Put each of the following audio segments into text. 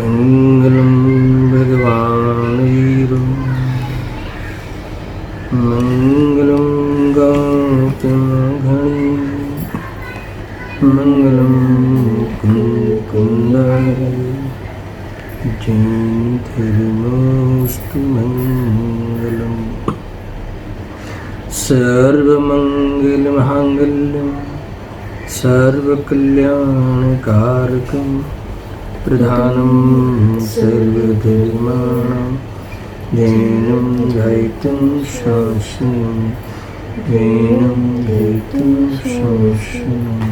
मंगलम भगवान मंगलम गौतम घड़ी मंगलम कुंकुंदारी जैन धर्मोस्तु मंगलम सर्वमंगलमांगल्यं सर्वकल्याणकारकं प्रधानं सर्वधर्माणां जैनं दैतं शासनं जैनं दैतं शासनं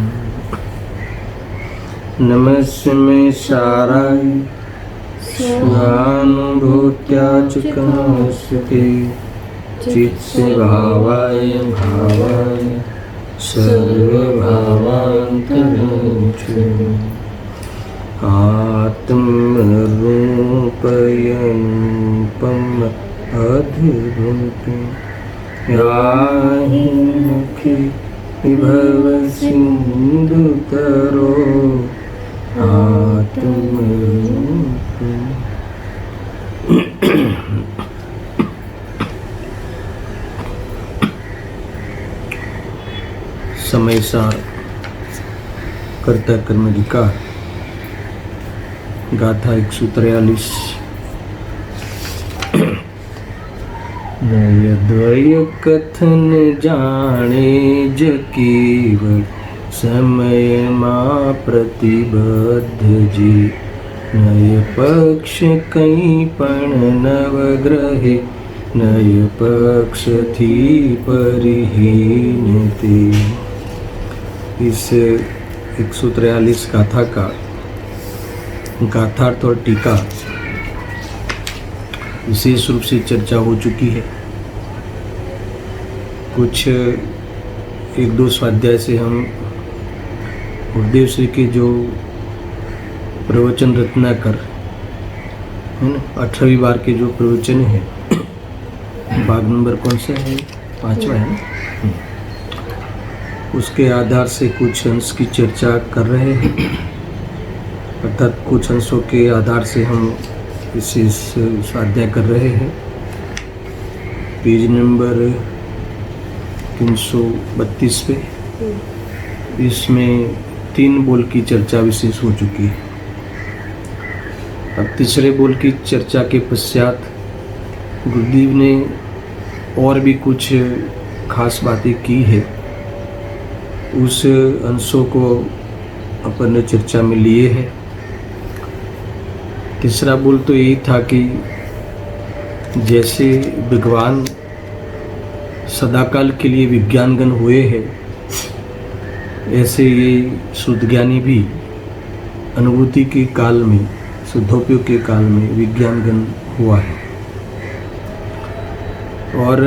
नमस्मे साराय स्वानुभूत्या च कामस्ते चित्से भावाय भावाय सर्वभावान्तरं आत्मरूपयरूपम् अद्भुतं याहि मुखे विभवसिन्धुतरो आत्मरूपम्। समय सार कर्ता कर्म अधिकार गाथा 143। नय द्वय कथन जाने ज केवल समय मां प्रतिबद्ध जी नय पक्ष कई पण नवग्रहे नय पक्ष थी परिहीन ते। इस 143 गाथा का गाथार्थ और टीका विशेष रूप से चर्चा हो चुकी है। कुछ एक दो स्वाध्याय से हम गुरुदेव श्री के जो प्रवचन रत्नाकर है ना 18वीं बार के जो प्रवचन है, भाग नंबर कौन सा है, 5वां है ना, उसके आधार से कुछ अंश की चर्चा कर रहे हैं। अर्थात कुछ अंशों के आधार से हम विशेष स्वाध्याय कर रहे हैं। पेज नंबर 332 पे इसमें 3 बोल की चर्चा विशेष हो चुकी है। अब तीसरे बोल की चर्चा के पश्चात गुरुदेव ने और भी कुछ खास बातें की है। उस अंशों को अपन ने चर्चा में लिए हैं। तीसरा बोल तो यही था कि जैसे भगवान सदाकाल के लिए विज्ञानगण हुए हैं, ऐसे ये शुद्धज्ञानी भी अनुभूति के काल में, शुद्धोपयोग के काल में विज्ञानगण हुआ है। और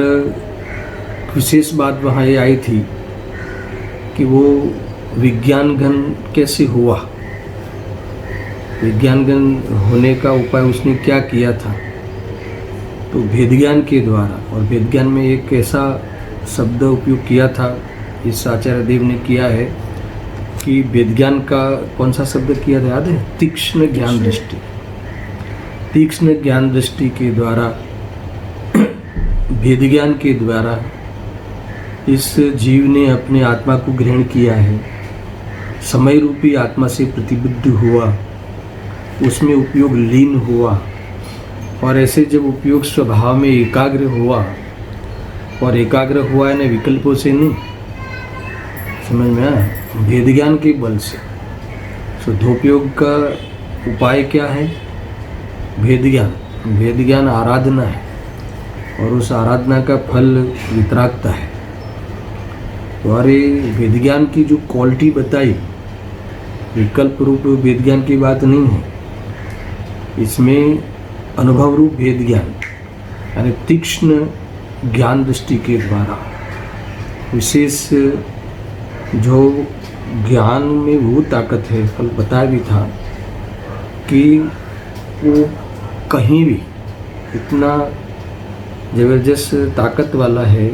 विशेष बात वहाँ ये आई थी कि वो विज्ञानगण कैसे हुआ, विज्ञानगण होने का उपाय उसने क्या किया था। तो भेदज्ञान के द्वारा, और भेदज्ञान में एक ऐसा शब्द उपयोग किया था, इस आचार्य देव ने किया है कि भेदज्ञान का कौन सा शब्द किया था याद है, तीक्ष्ण ज्ञान दृष्टि। तीक्ष्ण ज्ञान दृष्टि के द्वारा, भेदज्ञान के द्वारा इस जीव ने अपने आत्मा को ग्रहण किया है, समय रूपी आत्मा से प्रतिबद्ध हुआ, उसमें उपयोग लीन हुआ, और ऐसे जब उपयोग स्वभाव में एकाग्र हुआ, और एकाग्र हुआ है ना विकल्पों से नहीं, समझ में आया, भेद ज्ञान के बल से। शुद्धोपयोग का उपाय क्या है, भेद ज्ञान। भेद ज्ञान आराधना है, और उस आराधना का फल वितरागता है। और ये वेद ज्ञान की जो क्वालिटी बताई, विकल्प रूप वेद ज्ञान की बात नहीं है, इसमें अनुभव रूप वेद ज्ञान, यानी तीक्ष्ण ज्ञान दृष्टि के द्वारा, विशेष जो ज्ञान में वो ताकत है, कल बताया भी था कि वो कहीं भी इतना ज़बरदस्त ताकत वाला है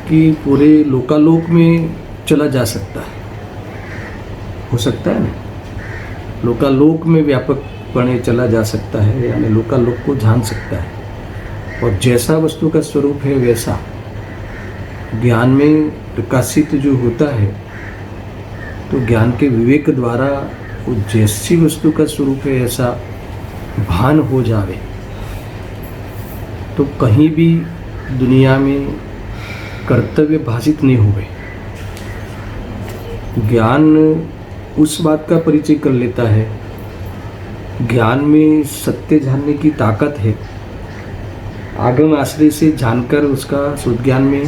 कि पूरे लोकालोक में चला जा सकता है, हो सकता है ना, लोकालोक में व्यापकपणे चला जा सकता है, यानी लोकालोक को जान सकता है। और जैसा वस्तु का स्वरूप है वैसा ज्ञान में प्रकाशित जो होता है, तो ज्ञान के विवेक द्वारा वो जैसी वस्तु का स्वरूप है ऐसा भान हो जावे, तो कहीं भी दुनिया में कर्तव्य भाषित नहीं हुए। ज्ञान उस बात का परिचय कर लेता है, ज्ञान में सत्य जानने की ताकत है, आगम आश्रय से जानकर उसका शुद्ध ज्ञान में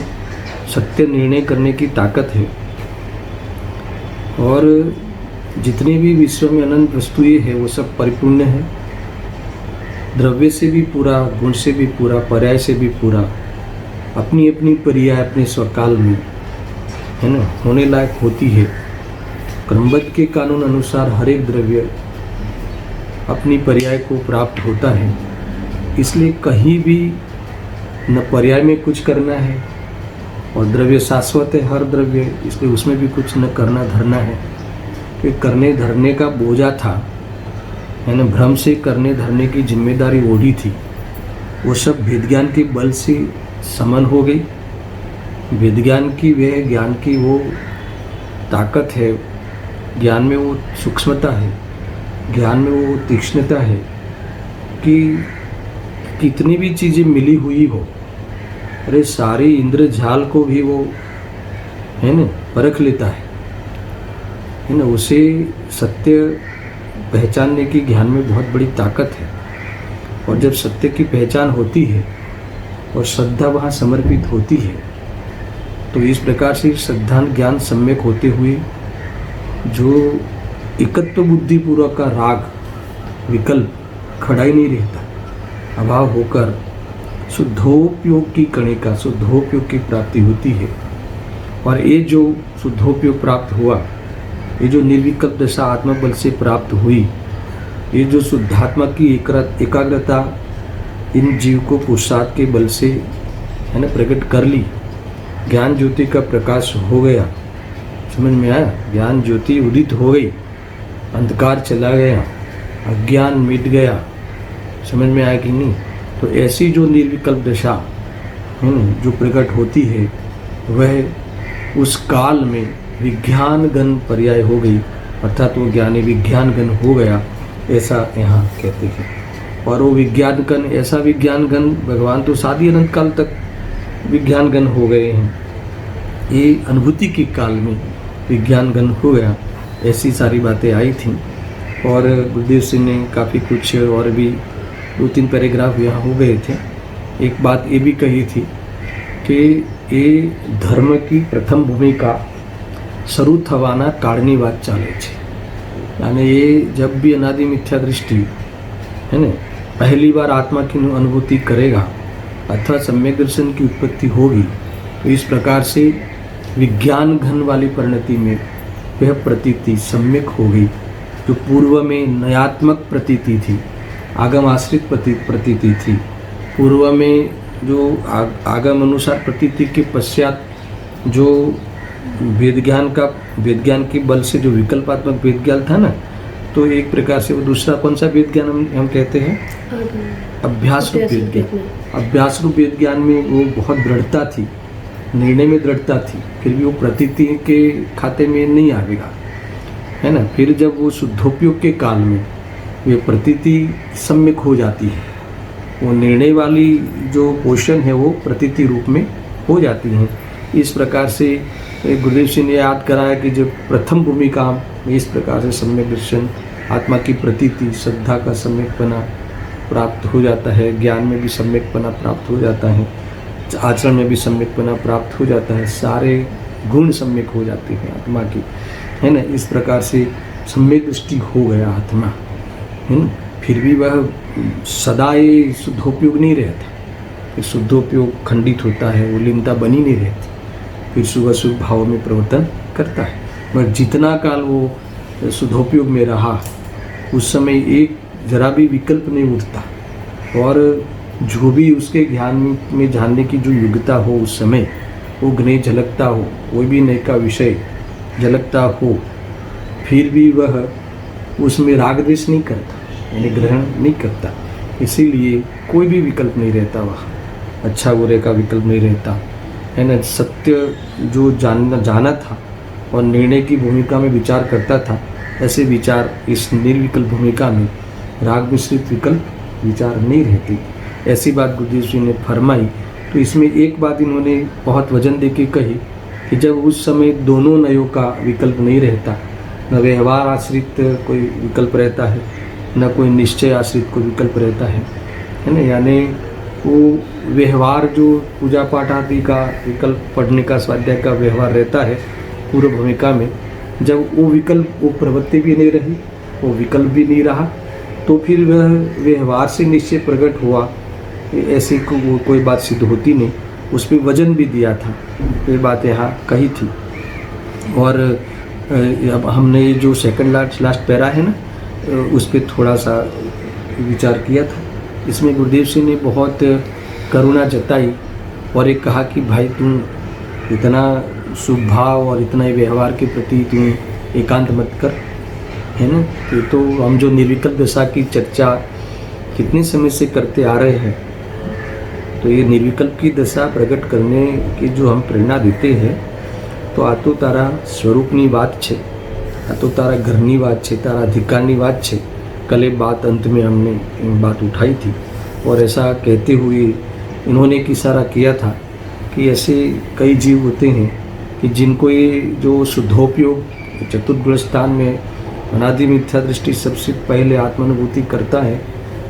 सत्य निर्णय करने की ताकत है। और जितने भी विश्व में अनंत वस्तुएं हैं वो सब परिपूर्ण है, द्रव्य से भी पूरा, गुण से भी पूरा, पर्याय से भी पूरा, अपनी अपनी पर्याय अपने स्वकाल में है ना होने लायक होती है। क्रमबद्ध के कानून अनुसार हर एक द्रव्य अपनी पर्याय को प्राप्त होता है, इसलिए कहीं भी न पर्याय में कुछ करना है, और द्रव्य शाश्वत है हर द्रव्य, इसलिए उसमें भी कुछ न करना धरना है। कि करने धरने का बोझा था, है ना, भ्रम से करने धरने की जिम्मेदारी ओढ़ी थी, वो सब वेद ज्ञान के बल से समन हो गई। वेद ज्ञान की वह ज्ञान की वो ताकत है, ज्ञान में वो सूक्ष्मता है, ज्ञान में वो तीक्ष्णता है कि कितनी भी चीज़ें मिली हुई हो, अरे सारी इंद्रजाल को भी वो है ना परख लेता है ना। उसे सत्य पहचानने की ज्ञान में बहुत बड़ी ताकत है। और जब सत्य की पहचान होती है और श्रद्धा वहाँ समर्पित होती है, तो इस प्रकार से श्रद्धा ज्ञान सम्यक होते हुए जो एकत्व बुद्धि पूर्वक का राग विकल्प खड़ा ही नहीं रहता, अभाव होकर शुद्धोपयोग की कणिका, शुद्धोपयोग की प्राप्ति होती है। और ये जो शुद्धोपयोग प्राप्त हुआ, ये जो निर्विकल्प दशा आत्मबल से प्राप्त हुई, ये जो शुद्धात्मा की एकाग्रता इन जीव को पुरुषार्थ के बल से है ना प्रकट कर ली, ज्ञान ज्योति का प्रकाश हो गया, समझ में आया, ज्ञान ज्योति उदित हो गई, अंधकार चला गया, अज्ञान मिट गया, समझ में आया कि नहीं। तो ऐसी जो निर्विकल्प दशा जो प्रकट होती है, वह उस काल में विज्ञान गण पर्याय हो गई, अर्थात वो ज्ञानी विज्ञान गण हो गया, ऐसा यहाँ कहते हैं। और वो विज्ञान गण, ऐसा विज्ञान गण, भगवान तो सादी अनंत काल तक विज्ञान गण हो गए हैं, ये अनुभूति के काल में विज्ञान गण हो गया, ऐसी सारी बातें आई थी। और गुरुदेव सिंह ने काफ़ी कुछ और भी 2-3 पैराग्राफ यहाँ हो गए थे। एक बात ये भी कही थी कि ये धर्म की प्रथम भूमिका शरू थवाना काळनी વાત ચાલે છે, यानी ये जब भी अनादि मिथ्या दृष्टि है ना पहली बार आत्मा की अनुभूति करेगा अथवा सम्यक दर्शन की उत्पत्ति होगी, तो इस प्रकार से विज्ञान घन वाली परिणति में वह प्रतीति सम्यक हो गई। जो पूर्व में नयात्मक प्रतीति थी, आगम आश्रित प्रतीति थी, पूर्व में जो आगम अनुसार प्रतीति के पश्चात जो वेद ज्ञान के बल से जो विकल्पात्मक वेद ज्ञान था ना, तो एक प्रकार से वो दूसरा कौन सा वेद ज्ञान हम कहते हैं, अभ्यास रूप वेद ज्ञान। अभ्यास रूप वेद ज्ञान में वो बहुत दृढ़ता थी, निर्णय में दृढ़ता थी, फिर भी वो प्रतीति के खाते में नहीं आएगा, है ना। फिर जब वो शुद्धोपयोग के काल में वे प्रतीति सम्यक हो जाती है, वो निर्णय वाली जो पोषण है वो प्रतीति रूप में हो जाती है। इस प्रकार से गुरुदेव सिंह ने याद कराया कि जब प्रथम भूमिका में इस प्रकार से सम्यक दर्शन, आत्मा की प्रतीति, श्रद्धा का सम्यकपना प्राप्त हो जाता है, ज्ञान में भी सम्यकपना प्राप्त हो जाता है, आचरण में भी सम्यकपना प्राप्त हो जाता है, सारे गुण सम्यक हो जाते हैं आत्मा की, है ना। इस प्रकार से सम्यक दृष्टि हो गया आत्मा, है ना। फिर भी वह सदा ये शुद्धोपयोग नहीं रहता, फिर शुद्धोपयोग खंडित होता है, वो लीनता बनी नहीं रहती, फिर शुभ अशुभ भाव में परिवर्तन करता है। मगर जितना काल वो शुद्धोपयोग में रहा उस समय एक जरा भी विकल्प नहीं उठता, और जो भी उसके ज्ञान में जानने की जो योग्यता हो उस समय वो ज्ञान झलकता हो, कोई भी नए का विषय झलकता हो, फिर भी वह उसमें राग द्वेष नहीं करता, यानी ग्रहण नहीं करता। इसीलिए कोई भी विकल्प नहीं रहता, वहाँ अच्छा बुरे का विकल्प नहीं रहता, है ना। सत्य जो जाना था और निर्णय की भूमिका में विचार करता था, ऐसे विचार इस निर्विकल्प भूमिका में राग मिश्रित विकल्प विचार नहीं रहती। ऐसी बात गुरुदेव जी ने फरमाई। तो इसमें एक बात इन्होंने बहुत वजन दे के कही कि जब उस समय दोनों नयों का विकल्प नहीं रहता, न व्यवहार आश्रित कोई विकल्प रहता है, न कोई निश्चय आश्रित कोई विकल्प रहता है ना। यानी वो व्यवहार जो पूजा पाठ आदि का विकल्प, पढ़ने का, स्वाध्याय का व्यवहार रहता है पूर्व भूमिका में, जब वो विकल्प, वो प्रवृत्ति भी नहीं रही, वो विकल्प भी नहीं रहा, तो फिर वह व्यवहार से निश्चय प्रकट हुआ, ऐसी कोई बात सिद्ध होती नहीं। उस पर वजन भी दिया था, ये बात यहाँ कही थी। और अब हमने ये जो सेकंड लास्ट पैरा है ना, उस पर थोड़ा सा विचार किया था। इसमें गुरुदेव सिंह ने बहुत करुणा जताई और एक कहा कि भाई तुम इतना शुभ भाव और इतना व्यवहार के प्रति तुम एकांत मत कर, है ना। तो हम जो निर्विकल्प दशा की चर्चा कितने समय से करते आ रहे हैं, तो ये निर्विकल्प की दशा प्रकट करने की जो हम प्रेरणा देते हैं, तो आ तो तारा स्वरूपनी बात छे, आ तो तारा घरनी बात छे, तारा अधिकारनी बात छे। कल एक बात अंत में हमने बात उठाई थी, और ऐसा कहते हुए इन्होंने एक इशारा किया था कि ऐसे कई जीव होते हैं कि जिनको ये जो शुद्धोपयोग चतुर्गुण स्थान में अनादि मिथ्या दृष्टि सबसे पहले आत्मानुभूति करता है,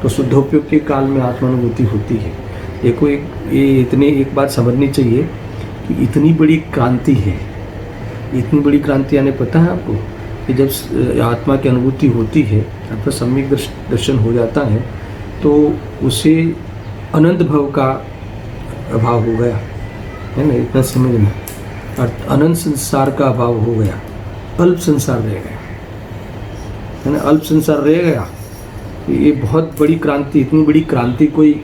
तो शुद्धोपयोग के काल में आत्मानुभूति होती है। देखो एक बात समझनी चाहिए कि इतनी बड़ी क्रांति है, इतनी बड़ी क्रांति आने पता है आपको कि जब आत्मा की अनुभूति होती है, अथवा सम्यक दर्शन हो जाता है, तो उसे अनंत भव का अभाव हो गया, है ना। इतना समझना, और अनंत संसार का अभाव हो गया, अल्प संसार रह गया, है ना। अल्प संसार रह गया, ये बहुत बड़ी क्रांति। इतनी बड़ी क्रांति कोई,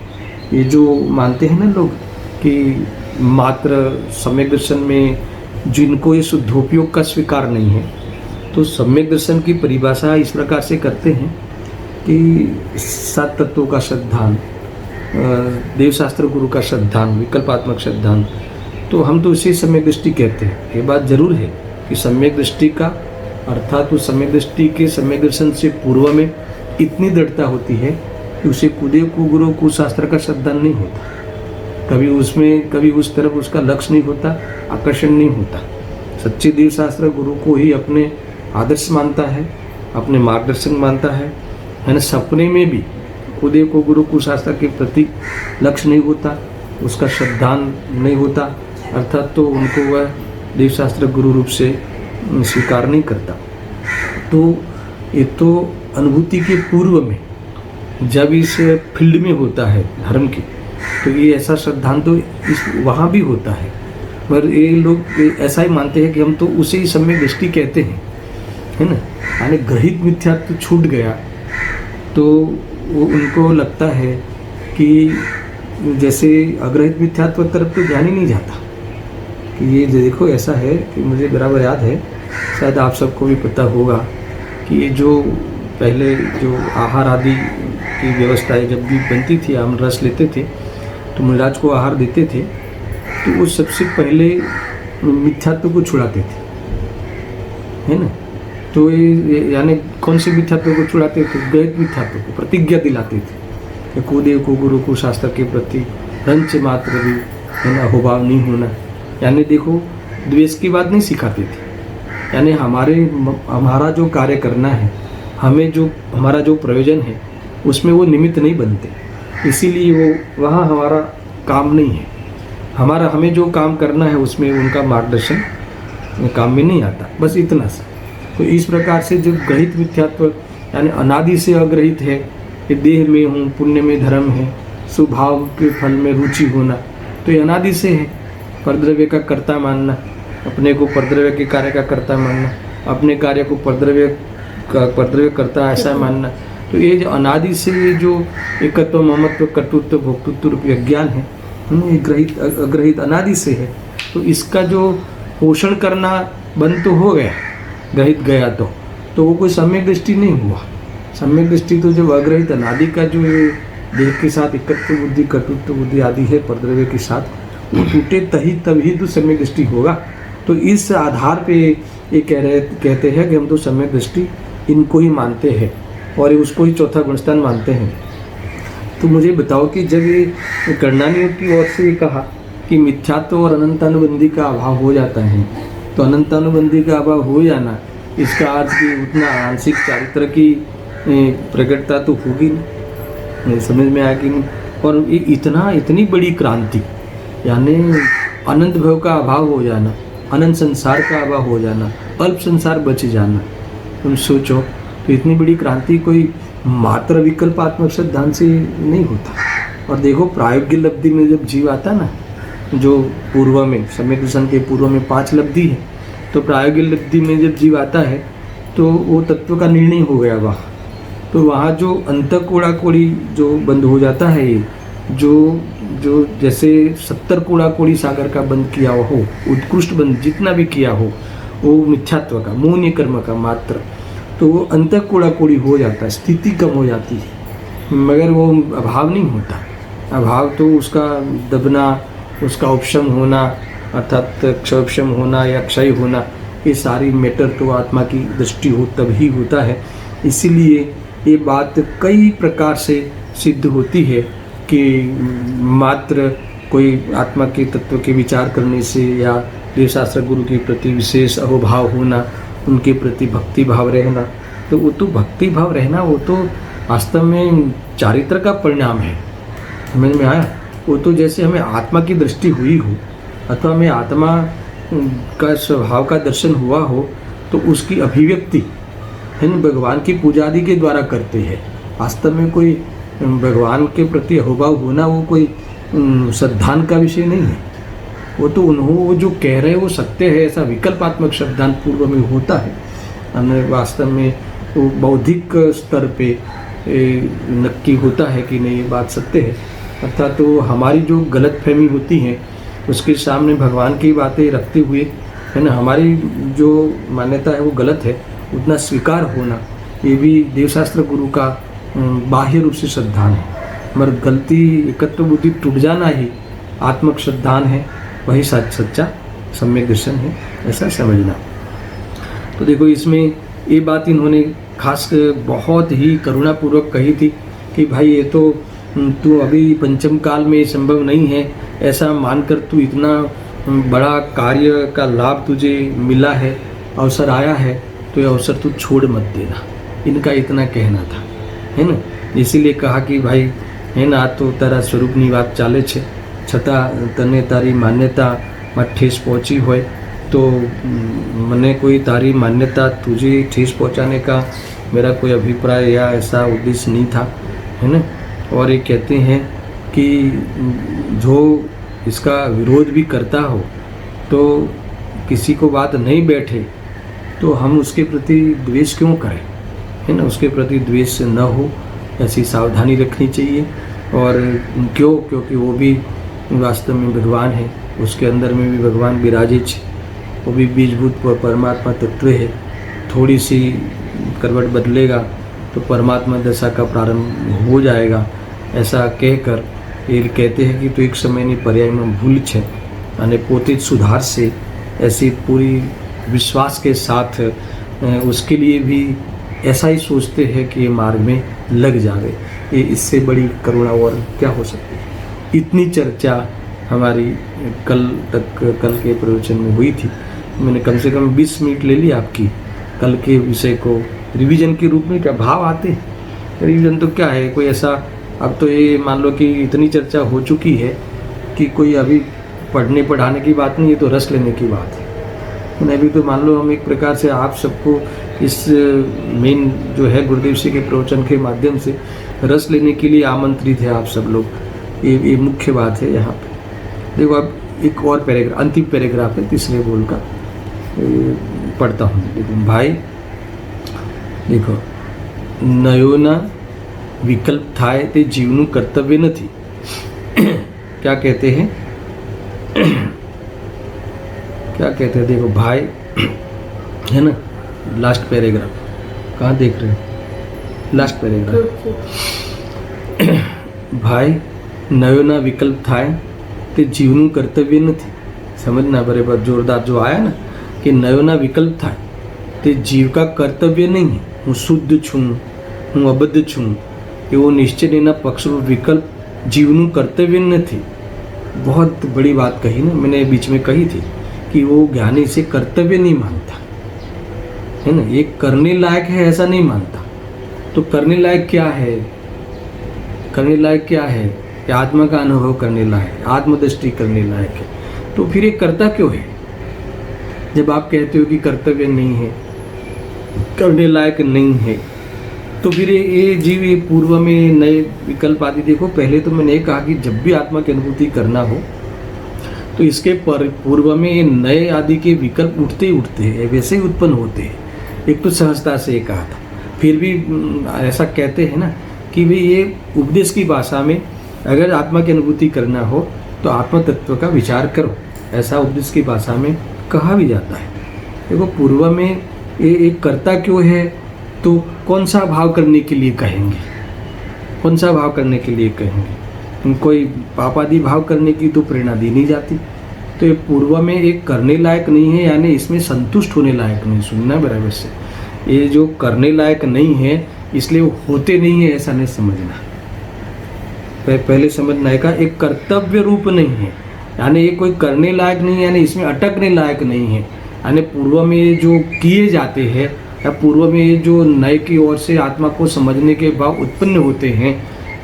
ये जो मानते हैं ना लोग कि मात्र सम्यक दर्शन में जिनको ये शुद्धोपयोग का स्वीकार नहीं है, तो सम्यक दर्शन की परिभाषा इस प्रकार से करते हैं कि 7 तत्वों का श्रद्धान, देवशास्त्र गुरु का श्रद्धान, विकल्पात्मक श्रद्धान, तो हम तो इसे सम्यक दृष्टि कहते हैं। ये बात जरूर है कि सम्यक दृष्टि का अर्थात उस सम्यक दृष्टि के सम्यक दर्शन से पूर्व में इतनी दृढ़ता होती है कि उसे कुदेव को गुरु को शास्त्र का श्रद्धान नहीं होता, कभी उस तरफ उसका लक्ष्य नहीं होता, आकर्षण नहीं होता। सच्चे देव शास्त्र गुरु को ही अपने आदर्श मानता है, अपने मार्गदर्शन मानता है ना। सपने में भी कुदेव को गुरु को शास्त्र के प्रति लक्ष्य नहीं होता, उसका श्रद्धान नहीं होता, अर्थात तो उनको वह देव शास्त्र गुरु रूप से स्वीकार नहीं करता। तो ये तो अनुभूति के पूर्व में जब इस फील्ड में होता है धर्म के, तो ये ऐसा श्रद्धान तो इस वहाँ भी होता है। पर ये लोग ऐसा ही मानते हैं कि हम तो उसे ही सम्यक दृष्टि कहते हैं, है ना। यानी ग्रहित मिथ्यात्व छूट गया, तो वो उनको लगता है कि जैसे अग्रहित मिथ्यात्व तरफ तो ध्यान ही नहीं जाता कि ये देखो ऐसा है कि मुझे बराबर याद है, शायद आप सबको भी पता होगा कि ये जो पहले जो आहार आदि की व्यवस्थाएं जब भी बनती थी, हम रस लेते थे तो महाराज को आहार देते थे, तो वो सबसे पहले मिथ्यात्व को छुड़ाते थे, है ना। तो ये यानी कौन से मिथ्यात्व को छुड़ाते थे? ग्रहित मिथ्यात्व को प्रतिज्ञा दिलाते थे कि कुदेव को गुरु को शास्त्र के प्रति रंच मात्र भी, है ना, होभाव नहीं होना। यानी देखो द्वेष की बात नहीं सिखाते थे, यानी हमारा जो कार्य करना है, हमारा जो प्रयोजन है, उसमें वो निमित्त नहीं बनते, इसीलिए वो वहाँ हमारा काम नहीं है। हमें जो काम करना है उसमें उनका मार्गदर्शन काम में नहीं आता, बस इतना सा। तो इस प्रकार से जो ग्रहित मिथ्यात्व यानी अनादि से अग्रहित है कि देह में हूँ, पुण्य में धर्म है, स्वभाव के फल में रुचि होना, तो ये अनादि से है। परद्रव्य का कर्ता मानना, अपने को परद्रव्य के कार्य का कर्ता मानना, अपने कार्य को परद्रव्य कर्ता ऐसा मानना, तो ये जो अनादि से ये जो एकत्व, ममत्व, कर्तृत्व, भोक्तृत्व रूपी अज्ञान है, ये ग्रहित अग्रहित अनादि से है। तो इसका जो पोषण करना बंद तो हो गया, ग्रहित गया तो वो कोई सम्यक दृष्टि नहीं हुआ। सम्यक दृष्टि तो जब अग्रहित अनादि का जो ये देह के साथ एकत्व बुद्धि, कर्तृत्व बुद्धि आदि है परद्रव्य के साथ, वो टूटे तभी तो सम्यक दृष्टि होगा। तो इस आधार पे ये कहते हैं कि हम तो सम्यक दृष्टि इनको ही मानते हैं और उसको ही चौथा गुणस्थान मानते हैं। तो मुझे बताओ कि जब ये कर्णानियों की ओर से ये कहा कि मिथ्यात्व और अनंतानुबंधी का अभाव हो जाता है, तो अनंतानुबंधी का अभाव हो जाना, इसका अर्थ कि उतना आंशिक चारित्र की प्रकटता तो होगी नहीं, समझ में आया कि नहीं। और ये इतनी बड़ी क्रांति, यानी अनंत भव का अभाव हो जाना, अनंत संसार का अभाव हो जाना, अल्प संसार बच जाना, तुम सोचो तो इतनी बड़ी क्रांति कोई मात्र विकल्पात्मक सिद्धांत से नहीं होता। और देखो प्रायोगिक लब्धि में जब जीव आता ना, जो पूर्व में सम्यक दर्शन के पूर्व में 5 लब्धि है, तो प्रायोगिक लब्धि में जब जीव आता है तो वो तत्व का निर्णय हो गया वहाँ। तो वहाँ जो अंतःकोड़ा कोड़ी जो बंद हो जाता है, ये जो जैसे 70 कोड़ा कोड़ी सागर का बंद किया हो, उत्कृष्ट बंद जितना भी किया हो, वो मिथ्यात्व का, मौन्य कर्म का मात्र, तो वो अंतःकोड़ा कोड़ी हो जाता है, स्थिति कम हो जाती है, मगर वो अभाव नहीं होता। अभाव तो उसका दबना, उसका उपशम होना, अर्थात क्षोपशम होना या क्षय होना, ये सारी मैटर तो आत्मा की दृष्टि हो तभी होता है। इसीलिए ये बात कई प्रकार से सिद्ध होती है कि मात्र कोई आत्मा के तत्व के विचार करने से या देवशास्त्र गुरु के प्रति विशेष अहोभाव होना, उनके प्रति भक्ति भाव रहना, तो वो तो भक्ति भाव रहना वो तो वास्तव में चारित्र का परिणाम है। समझ में आया? वो तो जैसे हमें आत्मा की दृष्टि हुई हो अथवा हमें आत्मा का स्वभाव का दर्शन हुआ हो, तो उसकी अभिव्यक्ति है न भगवान की पूजा आदि के द्वारा करते हैं। वास्तव में कोई भगवान के प्रति अहोभाव होना वो कोई श्रद्धान का विषय नहीं है। वो तो वो जो कह रहे हैं वो सत्य है, ऐसा विकल्पात्मक श्रद्धान पूर्व में होता है। हमें वास्तव में वो बौद्धिक स्तर पे नक्की होता है कि नहीं ये बात सत्य है। अर्थात तो हमारी जो गलत फहमी होती है उसके सामने भगवान की बातें रखते हुए, है ना, हमारी जो मान्यता है वो गलत है, उतना स्वीकार होना, ये भी देवशास्त्र गुरु का बाह्य रूप से श्रद्धान है। मगर गलती एकत्व बुद्धि टूट जाना ही आत्मक श्रद्धान है, वही सच्चा सम्यक दर्शन है, ऐसा समझना। तो देखो इसमें ये बात इन्होंने खास बहुत ही करुणापूर्वक कही थी कि भाई ये तो तू अभी पंचम काल में संभव नहीं है, ऐसा मानकर तू इतना बड़ा कार्य का लाभ तुझे मिला है, अवसर आया है, तो ये अवसर तू छोड़ मत देना, इनका इतना कहना था, है ना। इसीलिए कहा कि भाई है ना, तो तारा स्वरूपनी बात चाले छे, छતાં तने तारी मान्यता ठेस पहुँची होय तो मने कोई तारी मान्यता तुझे ठेस पहुँचाने का मेरा कोई अभिप्राय या ऐसा उद्देश्य नहीं था, है ना। और ये कहते हैं कि जो इसका विरोध भी करता हो तो किसी को बात नहीं बैठे तो हम उसके प्रति द्वेष क्यों करें, है ना। उसके प्रति द्वेष न हो ऐसी सावधानी रखनी चाहिए। और क्योंकि वो भी वास्तव में भगवान है, उसके अंदर में भी भगवान विराजित, वो भी बीजभूत परमात्मा तत्व है। थोड़ी सी करवट बदलेगा तो परमात्मा दशा का प्रारंभ हो जाएगा, ऐसा कहकर ये कहते हैं कि तो एक समय नहीं पर्याय में भूल छे અને પોતે सुधार से ऐसी पूरी विश्वास के साथ उसके लिए भी ऐसा ही सोचते हैं कि ये मार्ग में लग जावे। ये इससे बड़ी करुणा और क्या हो सकती है। इतनी चर्चा हमारी कल के प्रवचन में हुई थी। मैंने कम से कम 20 मिनट ले ली आपकी कल के विषय को रिवीजन के रूप में। क्या भाव आते हैं रिवीजन तो क्या है, कोई ऐसा, अब तो ये मान लो कि इतनी चर्चा हो चुकी है कि कोई अभी पढ़ने पढ़ाने की बात नहीं है, तो रस लेने की बात है। अभी तो मान लो हम एक प्रकार से आप सबको इस मेन जो है गुरुदेव जी के प्रवचन के माध्यम से रस लेने के लिए आमंत्रित है आप सब लोग। ये मुख्य बात है यहाँ पे। देखो अब एक और पैराग्राफ, अंतिम पैराग्राफ है तीसरे बोल का, पढ़ता हूँ। देखो भाई, देखो नयोना विकल्प थाय ते जीवनु कर्तव्य નથી। क्या कहते हैं, क्या कहते हैं, देखो भाई है ना, लास्ट पैराग्राफ, कहाँ देख रहे हो, लास्ट पैराग्राफ। भाई नयोना विकल्प थाय ते जीवनु कर्तव्य નથી। समझना बराबर, जोरदार जो आया ना कि नयोना विकल्प थाय ते जीव का कर्तव्य नहीं है। हूँ शुद्ध छूँ, हूँ अबद्ध छूँ, एवो निश्चय पक्षरूप विकल्प जीवनु कर्तव्य નથી। बहुत बड़ी बात कही ना, मैंने बीच में कही थी कि वो ज्ञानी से कर्तव्य नहीं मानता है ना, ये करने लायक है ऐसा नहीं मानता। तो करने लायक क्या है, करने लायक क्या है, कि आत्मा का अनुभव करने लायक, आत्मदृष्टि करने लायक है। तो फिर ये करता क्यों है? जब आप कहते हो कि कर्तव्य नहीं है, करने लायक नहीं है, तो फिर ये जीव ये पूर्व में नए विकल्प आदि, देखो पहले तो मैंने कहा कि जब भी आत्मा की अनुभूति करना हो तो इसके पूर्व में ये नए आदि के विकल्प उठते ही उठते हैं, वैसे ही उत्पन्न होते हैं। एक तो सहजता से कहा था, फिर भी ऐसा कहते हैं ना कि भाई ये उपदेश की भाषा में अगर आत्मा की अनुभूति करना हो तो आत्म तत्व का विचार करो, ऐसा उपदेश की भाषा में कहा भी जाता है। देखो पूर्व में ये एक करता क्यों है, तो कौन सा भाव करने के लिए कहेंगे, कौन सा भाव करने के लिए कहेंगे, कोई पापादि भाव करने की तो प्रेरणा दी नहीं जाती। तो ये पूर्व में एक करने लायक नहीं है, यानी इसमें संतुष्ट होने लायक नहीं। सुनना बराबर से, ये जो करने लायक नहीं है इसलिए वो होते नहीं है ऐसा नहीं समझना। पहले समझना है का एक कर्तव्य रूप नहीं है, यानी ये कोई करने लायक नहीं है, यानी इसमें अटकने लायक नहीं है। यानी पूर्व में ये जो किए जाते हैं या पूर्व में ये जो नए की ओर से आत्मा को समझने के भाव उत्पन्न होते हैं,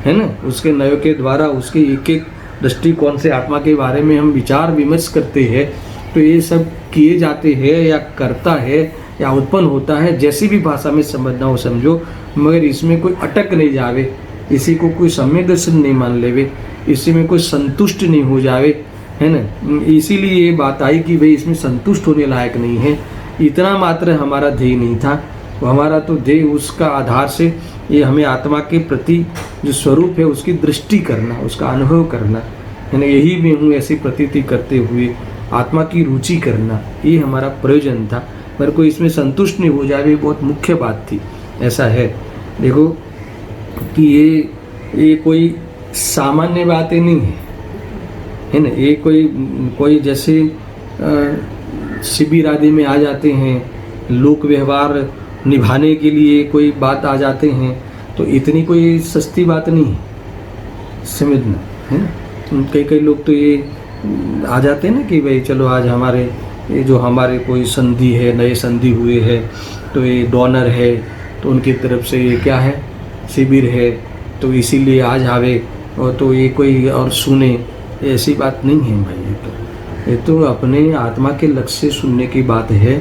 है ना, उसके नयों के द्वारा उसके एक एक दृष्टिकोण से आत्मा के बारे में हम विचार विमर्श करते हैं, तो ये सब किए जाते हैं या करता है या उत्पन्न होता है, जैसी भी भाषा में समझना हो समझो, मगर इसमें कोई अटक नहीं जावे, इसी को कोई सम्यक दर्शन नहीं मान लेवे, इसी में कोई संतुष्ट नहीं हो जावे, है ना। इसीलिए ये बात आई कि भाई इसमें संतुष्ट होने लायक नहीं है। इतना मात्र हमारा ध्येय नहीं था, वो हमारा तो ध्येय उसका आधार से ये हमें आत्मा के प्रति जो स्वरूप है उसकी दृष्टि करना, उसका अनुभव करना, है ना, यही मैं हूँ ऐसी प्रतीति करते हुए आत्मा की रुचि करना, ये हमारा प्रयोजन था। पर कोई इसमें संतुष्ट नहीं हो जाए, बहुत मुख्य बात थी। ऐसा है देखो कि ये कोई सामान्य बातें नहीं है ना, ये कोई जैसे शिविर आदि में आ जाते हैं, लोक व्यवहार निभाने के लिए कोई बात आ जाते हैं, तो इतनी कोई सस्ती बात नहीं है, समझना है ना। कई लोग तो ये आ जाते हैं ना कि भाई चलो आज हमारे ये जो हमारे कोई संधि है, नए संधि हुए हैं, तो ये डोनर है, तो उनकी तरफ से ये क्या है, शिविर है, तो इसीलिए आज आवे, और तो ये कोई और सुने, ऐसी बात नहीं है भाई। ये तो अपने आत्मा के लक्ष्य से सुनने की बात है,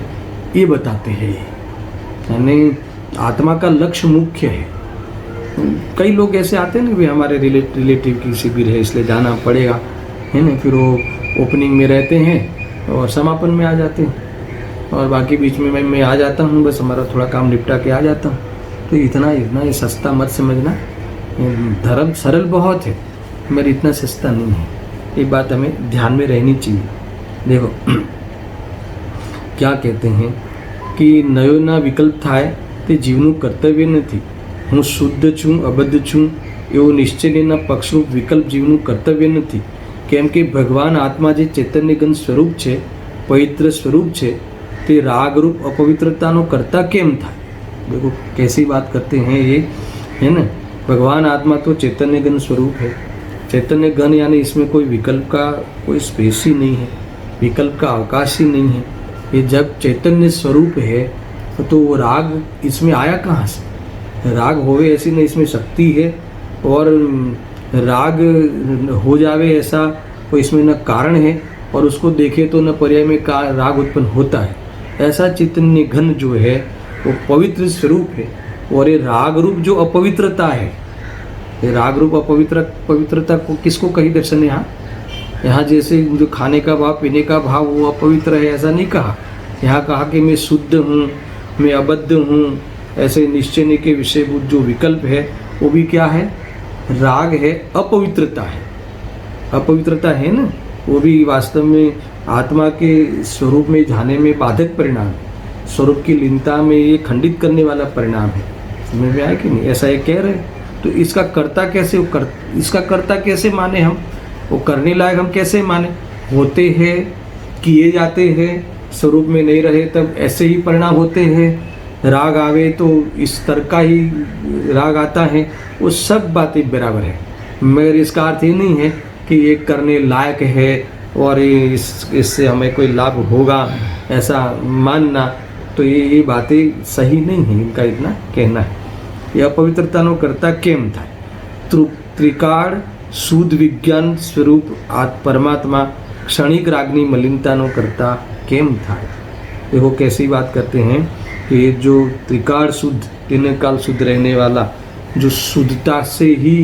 ये बताते हैं। यानी आत्मा का लक्ष्य मुख्य है। कई लोग ऐसे आते हैं ना, भी हमारे रिलेटिव की शिविर है इसलिए जाना पड़ेगा, है ना, फिर वो ओपनिंग में रहते हैं और समापन में आ जाते हैं, और बाकी बीच में मैं आ जाता हूँ, बस हमारा थोड़ा काम निपटा के आ जाता हूँ। तो इतना ये सस्ता मत समझना, धर्म सरल बहुत है मगर इतना सस्ता नहीं है, ये बात हमें ध्यान में रहनी चाहिए। देखो क्या कहते हैं कि नयोना विकल्प थाय ते जीवनु कर्तव्य નથી। હું શુદ્ધ છું અબદ્ધ છું એવો નિશ્ચયના પક્ષરૂપ વિકલ્પ જીવનું કર્તવ્ય નથી, કેમ કે ભગવાન આત્મા જે ચૈતન્યગન સ્વરૂપ છે, પવિત્ર સ્વરૂપ છે, તે રાગરૂપ अपवित्रताનો कर्ता કેમ થાય। देखो कैसी बात करते हैं ये, है ना। भगवान आत्मा तो चैतन्यगन स्वरूप है, चैतन्य गण यानी इसमें कोई विकल्प का कोई स्पेस ही नहीं है, विकल्प का अवकाश ही नहीं है। ये जब चैतन्य स्वरूप है तो वो राग इसमें आया कहाँ से? राग होवे ऐसी नहीं, इसमें शक्ति है, और राग हो जावे ऐसा कोई इसमें न कारण है, और उसको देखे तो न पर्याय में राग उत्पन्न होता है। ऐसा चैतन्य घन जो है वो पवित्र स्वरूप है, और ये राग रूप जो अपवित्रता है ये राग रूप पवित्रता को किसको कही दर्शन ने? यहाँ जैसे जो खाने का भाव, पीने का भाव वो अपवित्र है ऐसा नहीं कहा। यहाँ कहा कि मैं शुद्ध हूँ, मैं अबद्ध हूँ, ऐसे निश्चय के विषयभूत जो विकल्प है वो भी क्या है? राग है, अपवित्रता है। अपवित्रता है ना, वो भी वास्तव में आत्मा के स्वरूप में जाने में बाधक परिणाम है। स्वरूप की लीनता में ये खंडित करने वाला परिणाम है। समझ में आया कि नहीं? ऐसा ये कह रहे। तो इसका कर्ता कैसे इसका कर्ता कैसे माने हम? वो करने लायक हम कैसे माने? होते हैं, किए जाते हैं, स्वरूप में नहीं रहे तब ऐसे ही परिणाम होते हैं। राग आवे तो इस तरह का ही राग आता है। वो सब बातें बराबर है, मगर इसका अर्थ ये नहीं है कि ये करने लायक है और इससे हमें कोई लाभ होगा ऐसा मानना। तो ये बातें सही नहीं है, इनका इतना कहना है। यह अपवित्रताનો करता केम થાય? ત્રિકાળ શુદ્ધ વિજ્ઞાન સ્વરૂપ परमात्मा क्षणिक रागनी मलिनताનો करता केम થાય? देखो कैसी बात करते हैं कि जो त्रिकाल शुद्ध, तीन काल शुद्ध रहने वाला, जो शुद्धता से ही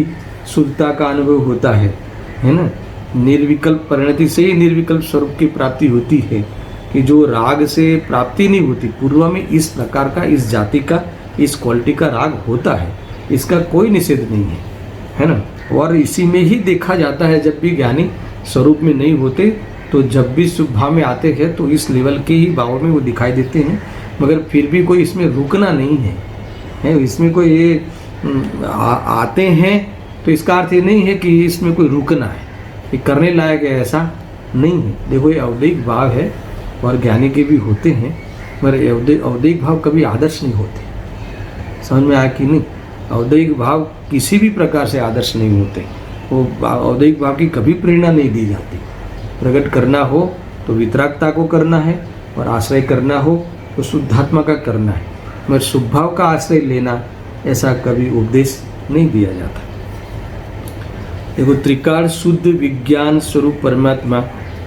शुद्धता का अनुभव होता है ना, निर्विकल्प परिणति से ही निर्विकल्प स्वरूप की प्राप्ति होती है, कि जो राग से प्राप्ति नहीं होती। पूर्व में इस प्रकार का, इस जाति का, इस क्वालिटी का राग होता है, इसका कोई निषेध नहीं है ना। और इसी में ही देखा जाता है, जब भी ज्ञानी स्वरूप में नहीं होते तो जब भी शुभ भाव में आते हैं तो इस लेवल के ही भाव में वो दिखाई देते हैं, मगर फिर भी कोई इसमें रुकना नहीं है। इसमें कोई ये आते हैं तो इसका अर्थ ये नहीं है कि इसमें कोई रुकना है, ये करने लायक है, ऐसा नहीं है। देखो ये औद्योगिक भाव है और ज्ञानी के भी होते हैं, मगर औद्योगिक भाव कभी आदर्श नहीं होते। समझ में आया कि नहीं? औद्योगिक भाव किसी भी प्रकार से आदर्श नहीं होते। वो औद्योगिक भाव की कभी प्रेरणा नहीं दी जाती। प्रकट करना हो तो वितरागता को करना है, और आश्रय करना हो तो शुद्धात्मा का करना है, मगर शुभ भाव का आश्रय लेना ऐसा कभी उपदेश नहीं दिया जाता। देखो त्रिकाल शुद्ध विज्ञान स्वरूप परमात्मा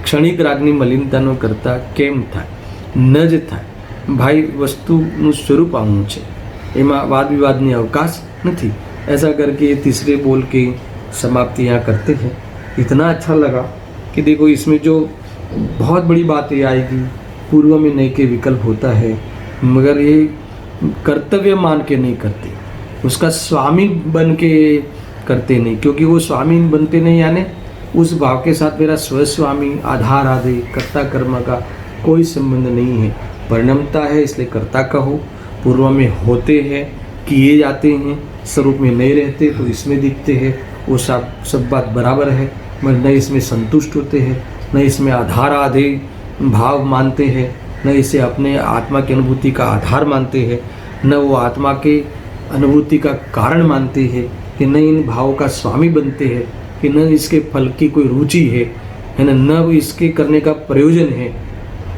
क्षणिक रागनी मलिनताનો કરતા કેમ થાય? ન જ થાય। ભાઈ વસ્તુનું સ્વરૂપ આવું છે, એમાં વાદ વિવાદની અવકાશ નથી। ऐसा करके तीसरे बोल के समाप्ति यहाँ करते हैं। इतना अच्छा लगा कि देखो इसमें जो बहुत बड़ी बातें आएगी, पूर्व में नहीं के विकल्प होता है, मगर ये कर्तव्य मान के नहीं करते, उसका स्वामी बन के करते नहीं, क्योंकि वो स्वामी बनते नहीं, यानी उस भाव के साथ मेरा स्वस्वामी आधार आदि कर्ता कर्म का कोई संबंध नहीं है। परिणमता है इसलिए कर्ता कहो, पूर्व में होते हैं, किए जाते हैं, स्वरूप में नहीं रहते तो इसमें दिखते हैं, वो सब बात बराबर है। मगर न इसमें संतुष्ट होते हैं, न इसमें आधार आधे भाव मानते हैं, न इसे अपने आत्मा की अनुभूति का आधार मानते हैं, न वो आत्मा के अनुभूति का कारण मानते हैं, कि न इन भावों का स्वामी बनते हैं, कि न इसके फल की कोई रुचि है ना, न इसके करने का प्रयोजन है।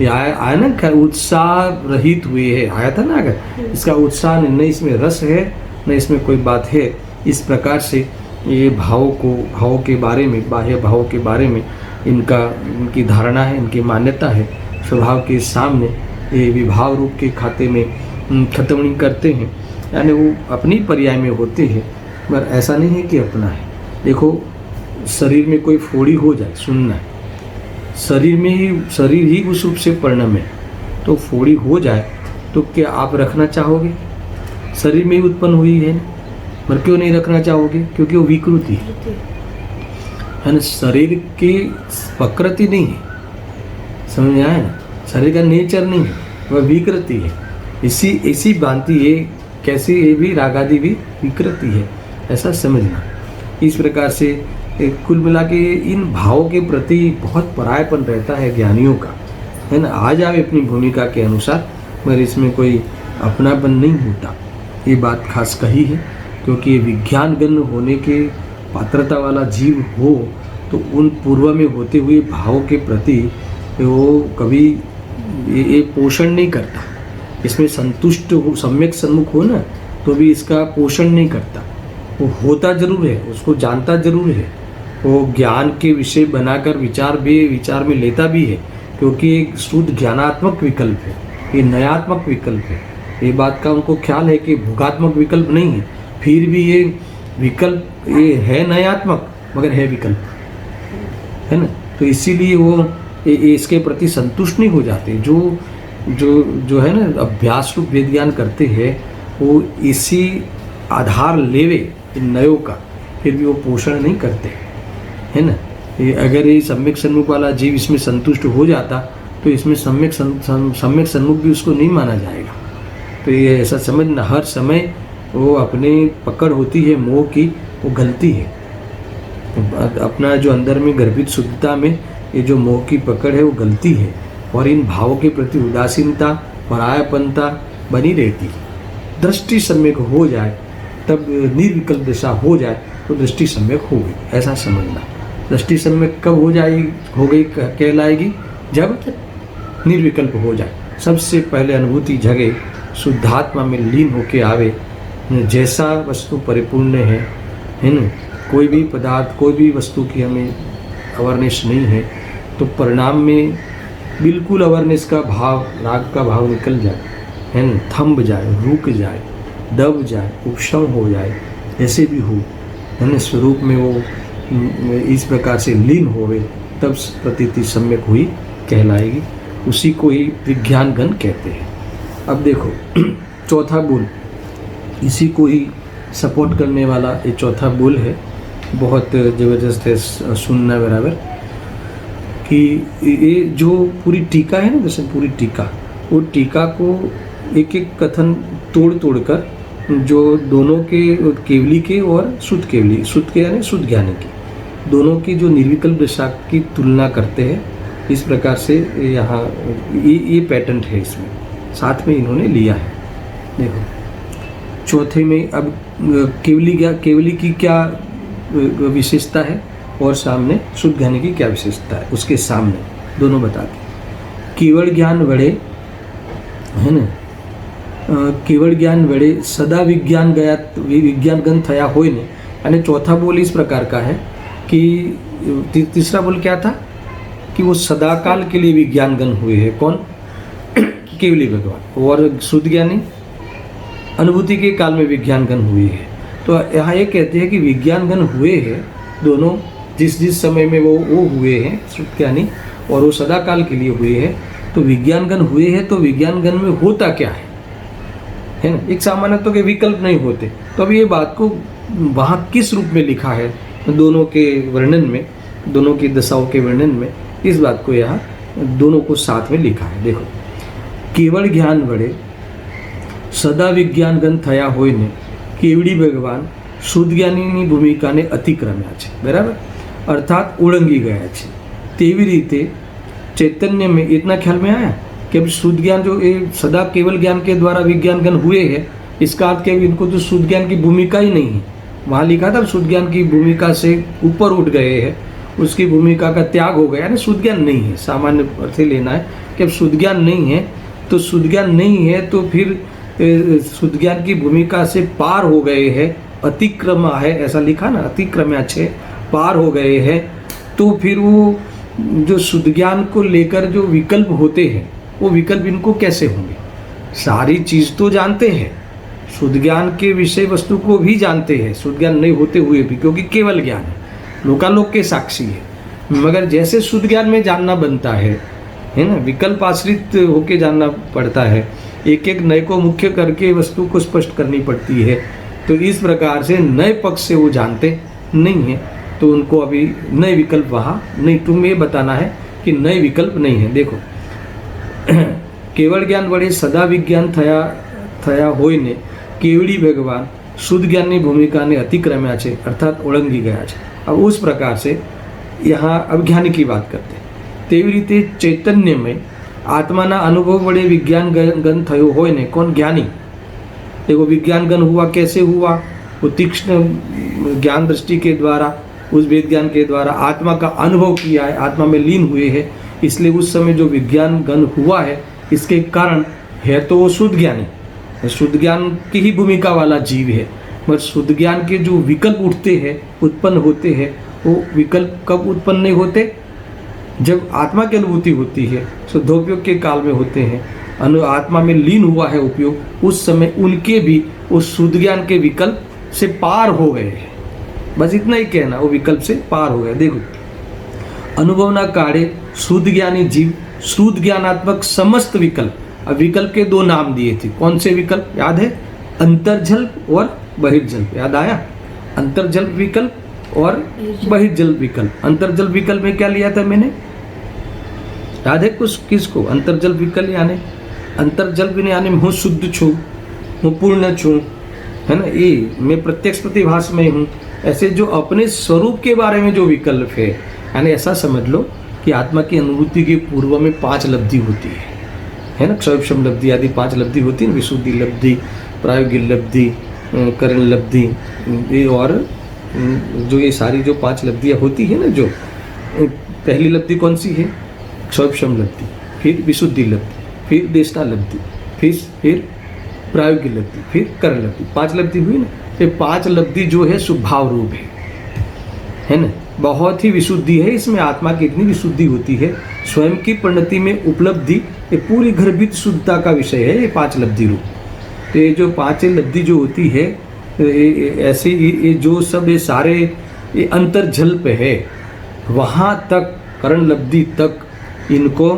आया ना, क्या उत्साह रहित हुए है, आया था ना, अगर इसका उत्साह न इसमें रस है, न इसमें कोई बात है। इस प्रकार से ये भावों के बारे में, बाह्य भावों के बारे में इनकी धारणा है, इनकी मान्यता है। स्वभाव के सामने ये विभाव रूप के खाते में खत्म नहीं करते हैं, यानी वो अपनी पर्याय में होते हैं, मगर ऐसा नहीं है कि अपना है। देखो शरीर में कोई फोड़ी हो जाए, सुनना है, शरीर ही उस रूप से परिणम है, तो फोड़ी हो जाए तो क्या आप रखना चाहोगे? शरीर में ही उत्पन्न हुई है, पर क्यों नहीं रखना चाहोगे? क्योंकि वो विकृति है ना, शरीर की प्रकृति नहीं है। समझ में आया ना? शरीर का नेचर नहीं है, वह विकृति है। इसी भांति ये कैसी, ये भी रागादि भी विकृति है, ऐसा समझना। इस प्रकार से कुल मिला के इन भावों के प्रति बहुत परायपन रहता है ज्ञानियों का, है ना। आ जाए अपनी भूमिका के अनुसार, मगर इसमें कोई अपनापन नहीं होता। ये बात खास कही है, क्योंकि ये विज्ञान गण होने के पात्रता वाला जीव हो तो उन पूर्व में होते हुए भावों के प्रति वो कभी ये पोषण नहीं करता। इसमें संतुष्ट हो, सम्यक सन्मुख हो ना, तो भी इसका पोषण नहीं करता। वो होता जरूर है, उसको जानता जरूर है, वो ज्ञान के विषय बनाकर विचार में लेता भी है, क्योंकि एक शुद्ध ज्ञानात्मक विकल्प है, ये नयात्मक विकल्प है। ये बात का उनको ख्याल है कि भोगात्मक विकल्प नहीं है, फिर भी ये विकल्प ये है नयात्मक मगर है विकल्प, है ना। तो इसीलिए वो इसके प्रति संतुष्ट नहीं हो जाते। जो जो जो है ना अभ्यास रूप वेद ज्ञान करते हैं वो इसी आधार लेवे इन नयों का, फिर भी वो पोषण नहीं करते, है ना। अगर ये सम्यक सन्मुख वाला जीव इसमें संतुष्ट हो जाता तो इसमें सम्यक सन्मुख भी उसको नहीं माना जाएगा। तो ये ऐसा समझना, हर समय वो अपनी पकड़ होती है मोह की, वो गलती है। अपना जो अंदर में गर्भित शुद्धता में ये जो मोह की पकड़ है वो गलती है, और इन भावों के प्रति उदासीनता परायापनता बनी रहती है। दृष्टि सम्यक हो जाए तब निर्विकल्प दशा हो जाए तो दृष्टि सम्यक हो गई, ऐसा समझना। दृष्टि सम्यक कब हो गई कहलाएगी? जब निर्विकल्प हो जाए। सबसे पहले अनुभूति जगे, शुद्धात्मा में लीन होके आवे, जैसा वस्तु परिपूर्ण है ना। कोई भी पदार्थ कोई भी वस्तु की हमें अवेयरनेस नहीं है तो परिणाम में बिल्कुल अवेयरनेस का भाव, राग का भाव निकल जाए, है ना, थम जाए, रुक जाए, दब जाए, उपशम हो जाए, ऐसे भी हो, है ना, स्वरूप में वो इस प्रकार से लीन होवे, तब प्रतीति सम्यक हुई कहलाएगी। उसी को ही विज्ञान गण कहते हैं। अब देखो चौथा बोल, इसी को ही सपोर्ट करने वाला ये चौथा बोल है, बहुत ज़बरदस्त है, सुनना बराबर। कि ये जो पूरी टीका है ना, जैसे पूरी टीका, वो टीका को एक एक कथन तोड़ तोड़ कर जो दोनों के, केवली के और शुद्ध केवली, शुद्ध के यानी शुद्ध ज्ञानी की, दोनों की जो निर्विकल्प दशा की तुलना करते हैं, इस प्रकार से यहाँ ये पैटर्न है इसमें, साथ में इन्होंने लिया है। देखो चौथे में अब केवली की क्या विशेषता है और सामने शुद्ध ज्ञानी की क्या विशेषता है, उसके सामने दोनों बताते। केवल ज्ञान बड़े, है ना, केवल ज्ञान बड़े सदा विज्ञान गण थया होय ने। यानी चौथा बोल इस प्रकार का है कि तीसरा बोल क्या था कि वो सदाकाल के लिए विज्ञान गण हुए हैं। कौन? केवली भगवान। और शुद्ध ज्ञानी अनुभूति के काल में विज्ञान गण हुए हैं। तो यहाँ ये कहते हैं कि विज्ञान गण हुए हैं दोनों, जिस समय में वो हुए हैं शुद्ध ज्ञानी, और वो सदाकाल के लिए हुए हैं। तो विज्ञान गण हुए हैं, तो विज्ञान गण में होता क्या है ना। एक सामान्य तो के विकल्प नहीं होते। तो अब ये बात को वहाँ किस रूप में लिखा है, दोनों के वर्णन में, दोनों की दशाओं के वर्णन में, इस बात को यहाँ दोनों को साथ में लिखा है। देखो केवल ज्ञान बड़े सदा विज्ञान गण थया होय ने केवड़ी भगवान શુદ્ધ જ્ઞાનીની ભૂમિકાને અતિક્રમ્યા છે, બરાબર, અર્થાત ઓળંગી ગયા છે। તેવી રીતે चैतन्य में इतना ख्याल में आया कि अब शुद्ध ज्ञान जो ये सदा केवल ज्ञान के द्वारा विज्ञान गण हुए हैं, इसका अर्थ क्या, इनको तो शुद्ध ज्ञान की भूमिका ही नहीं है। वहाँ लिखा था शुद्ध ज्ञान की भूमिका से ऊपर उठ गए हैं, उसकी भूमिका का त्याग हो गया, यानी शुद्ध ज्ञान नहीं है। सामान्य अर्थ लेना है कि अब शुद्ध ज्ञान नहीं है, तो शुद्ध ज्ञान नहीं है तो फिर शुद्ध ज्ञान की भूमिका से पार हो गए हैं, अतिक्रमा है, ऐसा लिखा ना, अतिक्रम्या छे, पार हो गए हैं। तो फिर वो जो शुद्ध ज्ञान को लेकर जो विकल्प होते हैं, वो विकल्प इनको कैसे होंगे? सारी चीज़ तो जानते हैं, शुद्ध ज्ञान के विषय वस्तु को भी जानते हैं, शुद्ध ज्ञान नहीं होते हुए भी, क्योंकि केवल ज्ञान है, लोकालोक के साक्षी है। मगर जैसे शुद्ध ज्ञान में जानना बनता है ना, विकल्प आश्रित होके जानना पड़ता है, एक एक नए को मुख्य करके वस्तु को स्पष्ट करनी पड़ती है। तो इस प्रकार से नए पक्ष से वो जानते नहीं है, तो उनको अभी नए विकल्प वहाँ नहीं, तुम्हें ये बताना है कि नए विकल्प नहीं है। देखो केवल ज्ञान बड़े सदा विज्ञान थया होय ने केवड़ी भगवान शुद्ध ज्ञानની ભૂમિકાને અતિક્રમ્યા છે, અર્થાત ઓળંગી ગયા છે। अब उस प्रकार से यहाँ अब ज्ञान की बात करते हैं। तेवी रीते चैतन्य में आत्माना अनुभव वडे विज्ञान गण थयो होय ने कौन? ज्ञानी। देखो विज्ञान गण हुआ कैसे हुआ? वो तीक्ष्ण ज्ञान दृष्टि के द्वारा, उस वेद ज्ञान के द्वारा आत्मा का अनुभव किया है, आत्मा में लीन हुए हैं, इसलिए उस समय जो विज्ञान गण हुआ है, इसके कारण है तो वो शुद्ध ज्ञानी, शुद्ध ज्ञान की ही भूमिका वाला जीव है। मगर शुद्ध ज्ञान के जो विकल्प उठते हैं, उत्पन्न होते हैं, वो विकल्प कब उत्पन्न नहीं होते? जब आत्मा की अनुभूति होती है, शुद्धोपयोग के काल में होते हैं, आत्मा में लीन हुआ है उपयोग, उस समय उनके भी उस शुद्ध ज्ञान के विकल्प से पार हो गए हैं। बस इतना ही कहना, वो विकल्प से पार हो गया। देखो, अनुभव ना काढ़े शुद्ध ज्ञानी जीव शुद्ध ज्ञानात्मक समस्त विकल्प। अब विकल्प के दो नाम दिए थे, कौन से विकल्प याद है? अंतर्जल्प और बहिर्जल्प। याद आया? अंतर्जल्प विकल्प और बहिर्जल्प विकल्प। अंतर्जल्प विकल्प में क्या लिया था मैंने, याद है कुछ? किसको? अंतर्जल्प विकल्प यानी अंतर्जल्प यानी मैं शुद्ध छू, मैं पूर्ण छू, है ना, ये मैं प्रत्यक्ष प्रतिभास में हूँ। ऐसे जो अपने स्वरूप के बारे में जो विकल्प है, यानी ऐसा समझ लो कि आत्मा की अनुभूति के पूर्व में 5 लब्धि होती है ना, क्षयक्षम लब्धि आदि 5 लब्धि होती है, विशुद्धि लब्धि, प्रायोगिक लब्धि, करण लब्धि, ये और जो ये सारी जो 5 लब्धियाँ होती है ना, जो पहली लब्धि कौन सी है? क्षयक्षम लब्धि, फिर विशुद्धि लब्धि, फिर देशना लब्धि, फिर प्रायोगिक लब्धि, फिर करण लब्धि। 5 लब्धि हुई ना। ये 5 लब्धि जो है स्वभाव रूप है ना, बहुत ही विशुद्धि है इसमें। आत्मा की इतनी विशुद्धि होती है, स्वयं की परिणति में उपलब्धि, ये पूरी गर्भित शुद्धता का विषय है, ये 5 लब्धि रूप। तो ये जो 5 लब्धि जो होती है, ऐसे ये जो सब ये सारे ये अंतर्जल्प है, वहाँ तक करण लब्धि तक इनको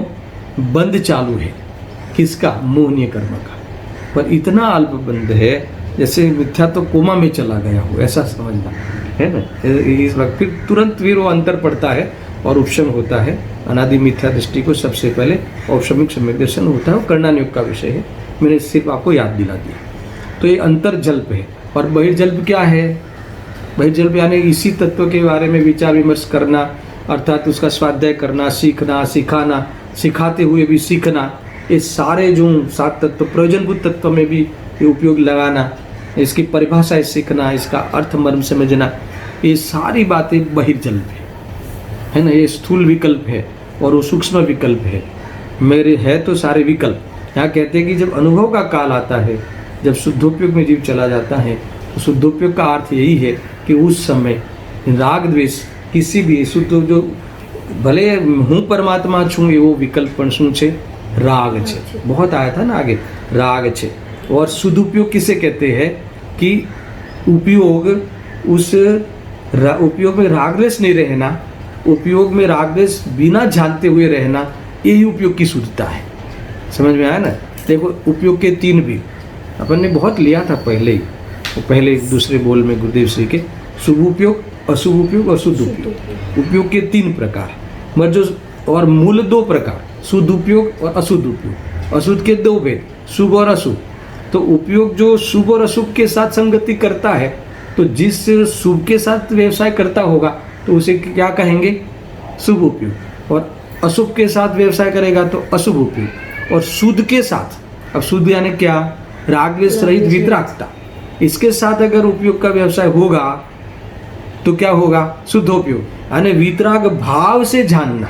बंद चालू है। किसका? मोहनीय कर्म का। पर इतना अल्प बंद है जैसे मिथ्या तो कोमा में चला गया हो, ऐसा समझना है ना। इस वक्त फिर तुरंत फिर वो अंतर पड़ता है और उपशम होता है। अनादि मिथ्या दृष्टि को सबसे पहले औपशमिक सम्यक दर्शन होता है, वो करणानुयोग का विषय है। मैंने सिर्फ आपको याद दिला दिया। तो ये अंतर्जल्प है। और बहिर्जल्प क्या है? बहिर्जल्प यानी इसी तत्व के बारे में विचार विमर्श करना, अर्थात उसका स्वाध्याय करना, सीखना, सिखाना, सिखाते हुए भी सीखना, ये सारे जो 7 तत्व, प्रयोजनभूत तत्व में भी ये उपयोग लगाना, इसकी परिभाषाएं सीखना, इसका अर्थ मर्म समझना, ये सारी बातें बहिर्जल्प है ना। ये स्थूल विकल्प है और वो सूक्ष्म विकल्प है। मेरे है तो सारे विकल्प। यहाँ कहते हैं कि जब अनुभव का काल आता है, जब शुद्धोपयोग में जीव चला जाता है, तो शुद्धोपयोग का अर्थ यही है कि उस समय राग द्वेष किसी भी शुद्ध जो भले हूँ परमात्मा छूँ, ये वो विकल्प पण શું છે? राग છે। बहुत आया था ना आगे, राग છે। और शुद्धोपयोग किसे कहते हैं? कि उपयोग उस उपयोग में रागद्वेष नहीं रहना, उपयोग में रागद्वेष बिना जानते हुए रहना, यही उपयोग की शुद्धता है। समझ में आया ना? देखो, उपयोग के 3 भी अपन ने बहुत लिया था पहले ही, वो पहले दूसरे बोल में गुरुदेव श्री के, शुभ उपयोग, अशुभ उपयोग और शुद्ध उपयोग। उपयोग के 3 प्रकार, मगर जो और मूल 2 प्रकार, शुद्ध उपयोग और अशुद्ध उपयोग। अशुद्ध के 2 भेद, शुभ और अशुभ। तो उपयोग जो शुभ और अशुभ के साथ संगति करता है, तो जिस शुभ के साथ व्यवसाय करता होगा तो उसे क्या कहेंगे? शुभ उपयोग। और अशुभ के साथ व्यवसाय करेगा तो अशुभ उपयोग। और शुद्ध के साथ, अब शुद्ध यानी क्या? रागद्वेष रहित वितरागता, इसके साथ अगर उपयोग का व्यवसाय होगा तो क्या होगा? शुद्धोपयोग, यानी वितराग भाव से जानना।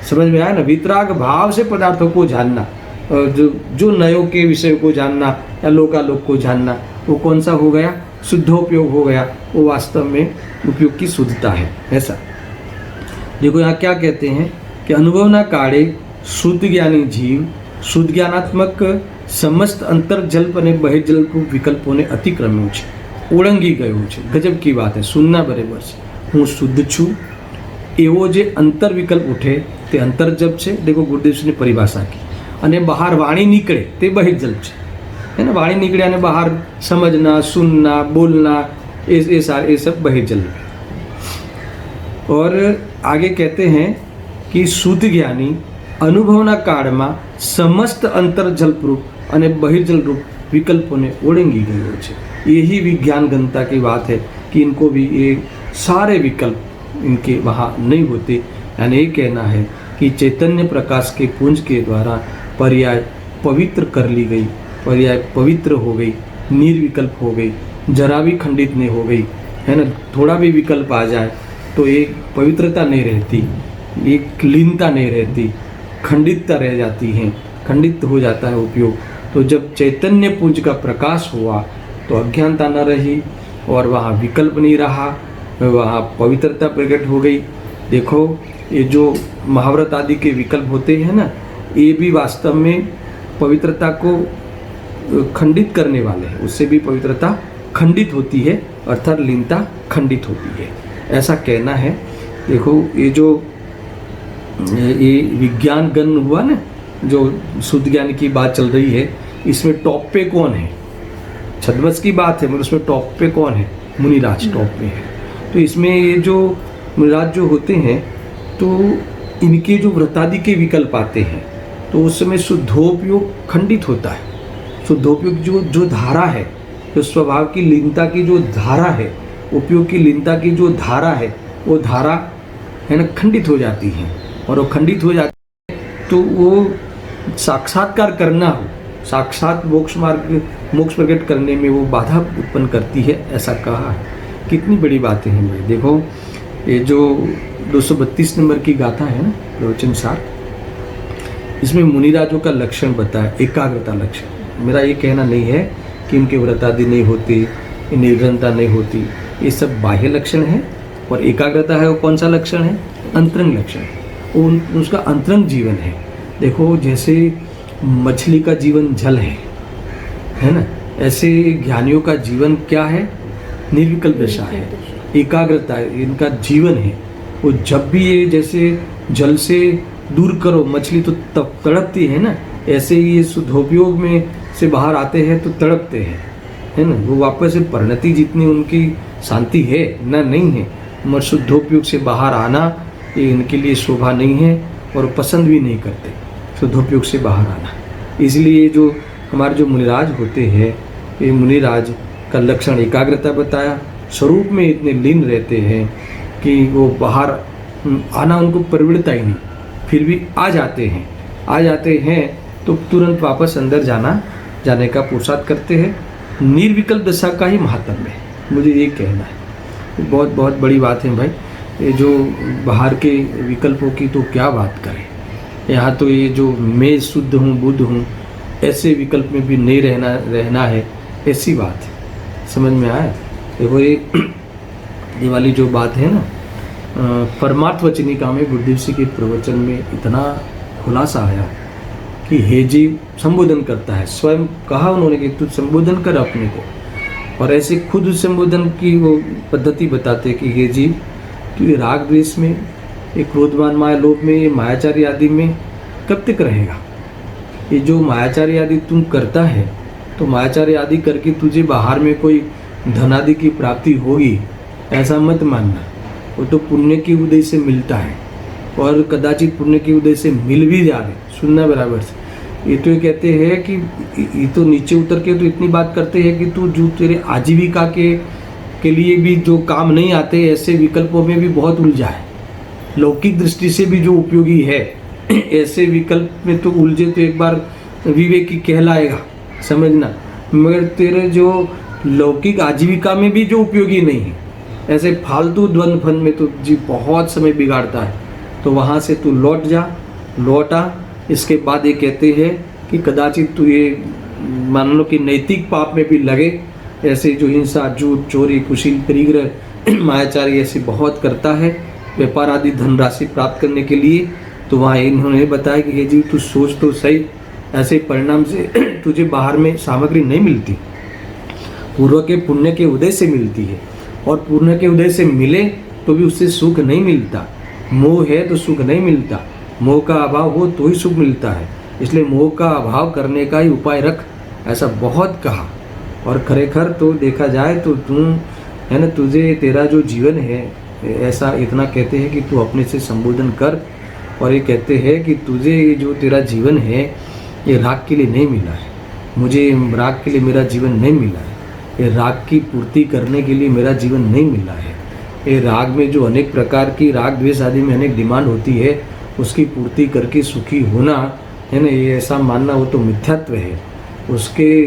समझ में आया ना? वितराग भाव से पदार्थों को जानना, जो नयों के विषय को जानना या लोकालोक को जानना, वो कौन सा हो गया? शुद्धोपयोग हो गया। वो वास्तव में उपयोग की शुद्धता है। ऐसा देखो, यहाँ क्या कहते हैं कि अनुभव ना काढ़े शुद्ध ज्ञानी जीव शुद्ध ज्ञानात्मक समस्त अंतर्जल्प અને બહિર્જલ્પ વિકલ્પોને અતિક્રમ્યું છે, ઓળંગી ગયું છે। ગજબ की बात है, सुनना बराबर છે। હું શુદ્ધ છું એવો જે અંતર વિકલ્પ ઉઠે તે અંતર્જલ્પ છે। देखो ગુરુદેવની પરિભાષા की। અને બહાર વાણી નીકળે તે બહિર્જલ્પ છે, है ना। वाणी निकले અને બહાર समझना, सुनना, बोलना, ये सारे ये सब बहिर्जल्प है। और आगे कहते हैं कि शुद्ध ज्ञानी अनुभवना काळમાં समस्त अंतर्जल्प रूप અને बहिर्जल रूप विकल्पों ने ओढ़ंगी गयो છે। यही विज्ञान गणता की बात है कि इनको भी ये सारे विकल्प इनके वहाँ नहीं होते। यानी ये कहना है कि चैतन्य प्रकाश के पुंज के द्वारा पर्याय पवित्र कर ली गई, पर्याय पवित्र हो गई, निर्विकल्प हो गई, जरा भी खंडित नहीं हो गई, है ना। थोड़ा भी विकल्प आ जाए तो एक पवित्रता नहीं रहती, एक लीनता नहीं रहती, खंडितता रह जाती है, खंडित हो जाता है उपयोग। तो जब चैतन्य पुंज का प्रकाश हुआ तो अज्ञानता न रही और वहाँ विकल्प नहीं रहा, वहाँ पवित्रता प्रकट हो गई। देखो, ये जो महाव्रत आदि के विकल्प होते हैं ना, ये भी वास्तव में पवित्रता को खंडित करने वाले हैं, उससे भी पवित्रता खंडित होती है, अर्थात लीनता खंडित होती है, ऐसा कहना है। देखो ये विज्ञान गण हुआ ना, जो शुद्ध ज्ञान की बात चल रही है, इसमें टॉप पे कौन है? छद्मस की बात है, मगर उसमें टॉप पे कौन है? मुनिराज टॉप पे है। तो इसमें ये जो मुनिराज जो होते हैं, तो इनके जो व्रतादि के विकल्प आते हैं, तो उस समय शुद्धोपयोग खंडित होता है। शुद्धोपयोग जो धारा है, जो स्वभाव की लीनता की जो धारा है, उपयोग की लीनता की जो धारा है, वो धारा है ना खंडित हो जाती है। और वो खंडित हो जाती है तो वो साक्षात्कार करना हो, साक्षात मोक्ष प्रकट करने में वो बाधा उत्पन्न करती है, ऐसा कहा है। कितनी बड़ी बातें हैं भाई। देखो ये जो 232 नंबर की गाथा है ना, प्रवचन सार, इसमें मुनिराजों का लक्षण बताया, एकाग्रता लक्षण। मेरा ये कहना नहीं है कि इनके व्रतादि नहीं होती, निर्जनता नहीं होती, ये सब बाह्य लक्षण है। और एकाग्रता है वो कौन सा लक्षण है? अंतरंग लक्षण है, वो उसका अंतरंग जीवन है। देखो जैसे मछली का जीवन जल है ना, ऐसे ज्ञानियों का जीवन क्या है? निर्विकल्प दशा है, एकाग्रता है, इनका जीवन है। वो जब भी ये जैसे जल से दूर करो मछली तो तब तड़पती है ना, ऐसे ही ये शुद्धोपयोग में से बाहर आते हैं तो तड़पते हैं, है ना। वो वापस से परिणति जितनी उनकी शांति है ना नहीं है, मगर शुद्धोपयोग से बाहर आना ये इनके लिए शोभा नहीं है और पसंद भी नहीं करते शुद्धोपयोग से बाहर आना। इसलिए जो हमारे जो मुनिराज होते हैं, ये मुनिराज का लक्षण एकाग्रता बताया, स्वरूप में इतने लीन रहते हैं कि वो बाहर आना उनको प्रवृत्ता ही नहीं, फिर भी आ जाते हैं तो तुरंत वापस अंदर जाने का पुरुषार्थ करते हैं। निर्विकल्प दशा का ही महात्म्य है, मुझे ये कहना है। बहुत बहुत बड़ी बात है भाई। ये जो बाहर के विकल्पों की तो क्या बात करें, यहाँ तो ये जो मैं शुद्ध हूँ, बुद्ध हूँ, ऐसे विकल्प में भी नहीं रहना है, ऐसी बात है। समझ में आया? देखो ये वाली जो बात है ना, परमार्थ वचनिका में गुरुदेव जी के प्रवचन में इतना खुलासा आया कि हे जीव संबोधन करता है, स्वयं कहा उन्होंने कि तू संबोधन कर अपने को, और ऐसे खुद संबोधन की वो पद्धति बताते कि हे जीव तू ये राग द्वेष में, ये क्रोधमान माया लोभ में, ये मायाचारी आदि में कब तक रहेगा? ये जो मायाचारी आदि तुम करता है, तो मायाचारी आदि करके तुझे बाहर में कोई धन आदि की प्राप्ति होगी, ऐसा मत मानना। वो तो पुण्य की उदय से मिलता है, और कदाचित पुण्य की उदय से मिल भी जाए। सुनना बराबर से। ये तो ये कहते हैं कि ये तो नीचे उतर के तो इतनी बात करते हैं कि तू जो तेरे आजीविका के लिए भी जो काम नहीं आते, ऐसे विकल्पों में भी बहुत उलझा है। लौकिक दृष्टि से भी जो उपयोगी है, ऐसे विकल्प में तो उलझे तो एक बार विवेकी कहलाएगा, समझना। मगर तेरे जो लौकिक आजीविका में भी जो उपयोगी नहीं है, ऐसे फालतू द्वंद्व फन में तो जी बहुत समय बिगाड़ता है, तो वहाँ से तू लौट आ। इसके बाद ये कहते हैं कि कदाचित तू ये मान लो कि नैतिक पाप में भी लगे, ऐसे जो हिंसा, झूठ, चोरी, कुशील, परिग्रह, मायाचारी ऐसे बहुत करता है, व्यापार आदि धनराशि प्राप्त करने के लिए, तो वहाँ इन्होंने बताया कि ये जीव तू सोच तो सही, ऐसे परिणाम से तुझे बाहर में सामग्री नहीं मिलती, पूर्व के पुण्य के उदय से मिलती है। और पुण्य के उदय से मिले तो भी उससे सुख नहीं मिलता। मोह है तो सुख नहीं मिलता, मोह का अभाव हो तो ही सुख मिलता है। इसलिए मोह का अभाव करने का ही उपाय रख, ऐसा बहुत कहा। और खरेखर तो देखा जाए तो तू है ना, तुझे तेरा जो जीवन है, ऐसा इतना कहते हैं कि तू अपने से संबोधन कर। और ये कहते हैं कि तुझे जो तेरा जीवन है ये राग के लिए नहीं मिला है, मुझे राग के लिए मेरा जीवन नहीं मिला है, ये राग की पूर्ति करने के लिए मेरा जीवन नहीं मिला है। ये राग में जो अनेक प्रकार की राग द्वेष आदि में अनेक डिमांड होती है, उसकी पूर्ति करके सुखी होना है ना, ये ऐसा मानना वो तो मिथ्यात्व है। उसके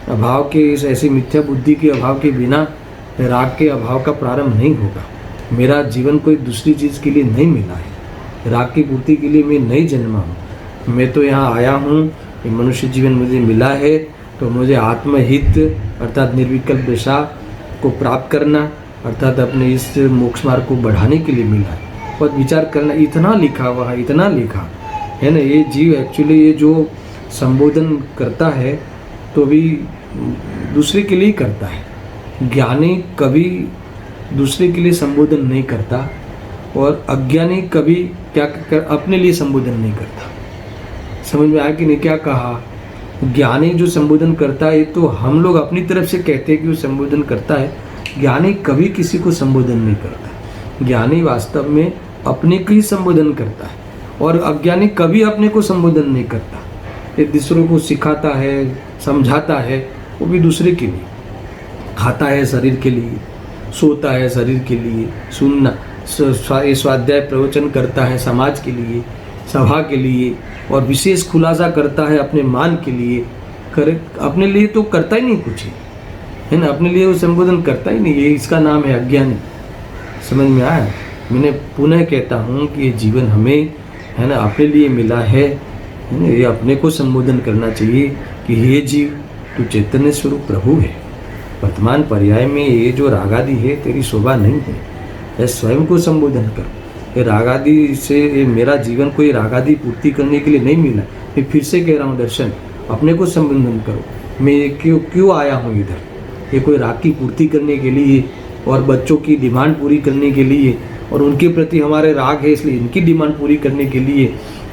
अभाव के, ऐसी मिथ्या बुद्धि के अभाव के बिना राग के अभाव का प्रारंभ नहीं होगा। मेरा जीवन कोई दूसरी चीज़ के लिए नहीं मिला है, राग की पूर्ति के लिए मैं नहीं जन्मा हूँ। मैं तो यहाँ आया हूँ, मनुष्य जीवन मुझे मिला है तो मुझे आत्महित अर्थात निर्विकल्प दशा को प्राप्त करना, अर्थात अपने इस मोक्ष मार्ग को बढ़ाने के लिए मिला है। और विचार करना, इतना लिखा हुआ है, इतना लिखा है ना। ये जीव एक्चुअली ये जो संबोधन करता है तो भी दूसरे के लिए करता है, ज्ञानी कभी दूसरे के लिए संबोधन नहीं करता और अज्ञानी कभी अपने लिए संबोधन नहीं करता। समझ में आया कि नहीं क्या कहा? ज्ञानी जो संबोधन करता है तो हम लोग अपनी तरफ से कहते हैं कि वो संबोधन करता है। ज्ञानी कभी किसी को संबोधन नहीं करता। ज्ञानी वास्तव में अपने को ही संबोधन करता है और अज्ञानी कभी अपने को संबोधन नहीं करता। ये दूसरों को सिखाता है, समझाता है, वो भी दूसरे के लिए। खाता है शरीर के लिए, सोता है शरीर के लिए, सुनना स्वाध्याय प्रवचन करता है समाज के लिए, सभा के लिए, और विशेष खुलासा करता है अपने मान के लिए। अपने लिए तो करता ही नहीं कुछ है ना, अपने लिए वो संबोधन करता ही नहीं। ये इसका नाम है अज्ञानी। समझ में आया? मैंने पुनः कहता हूँ कि ये जीवन हमें है ना अपने लिए मिला है ना, ये अपने को संबोधन करना चाहिए कि हे जीव, तू चैतन्य स्वरूप प्रभु है। वर्तमान पर्याय में ये जो रागादि है तेरी शोभा नहीं है, यह स्वयं को संबोधन कर। ये रागादि से ये मेरा जीवन कोई रागादि पूर्ति करने के लिए नहीं मिला। मैं फिर से कह रहा हूँ दर्शन, अपने को संबोधन करो। मैं क्यों आया हूँ इधर? ये कोई राग की पूर्ति करने के लिए और बच्चों की डिमांड पूरी करने के लिए, और उनके प्रति हमारे राग है इसलिए इनकी डिमांड पूरी करने के लिए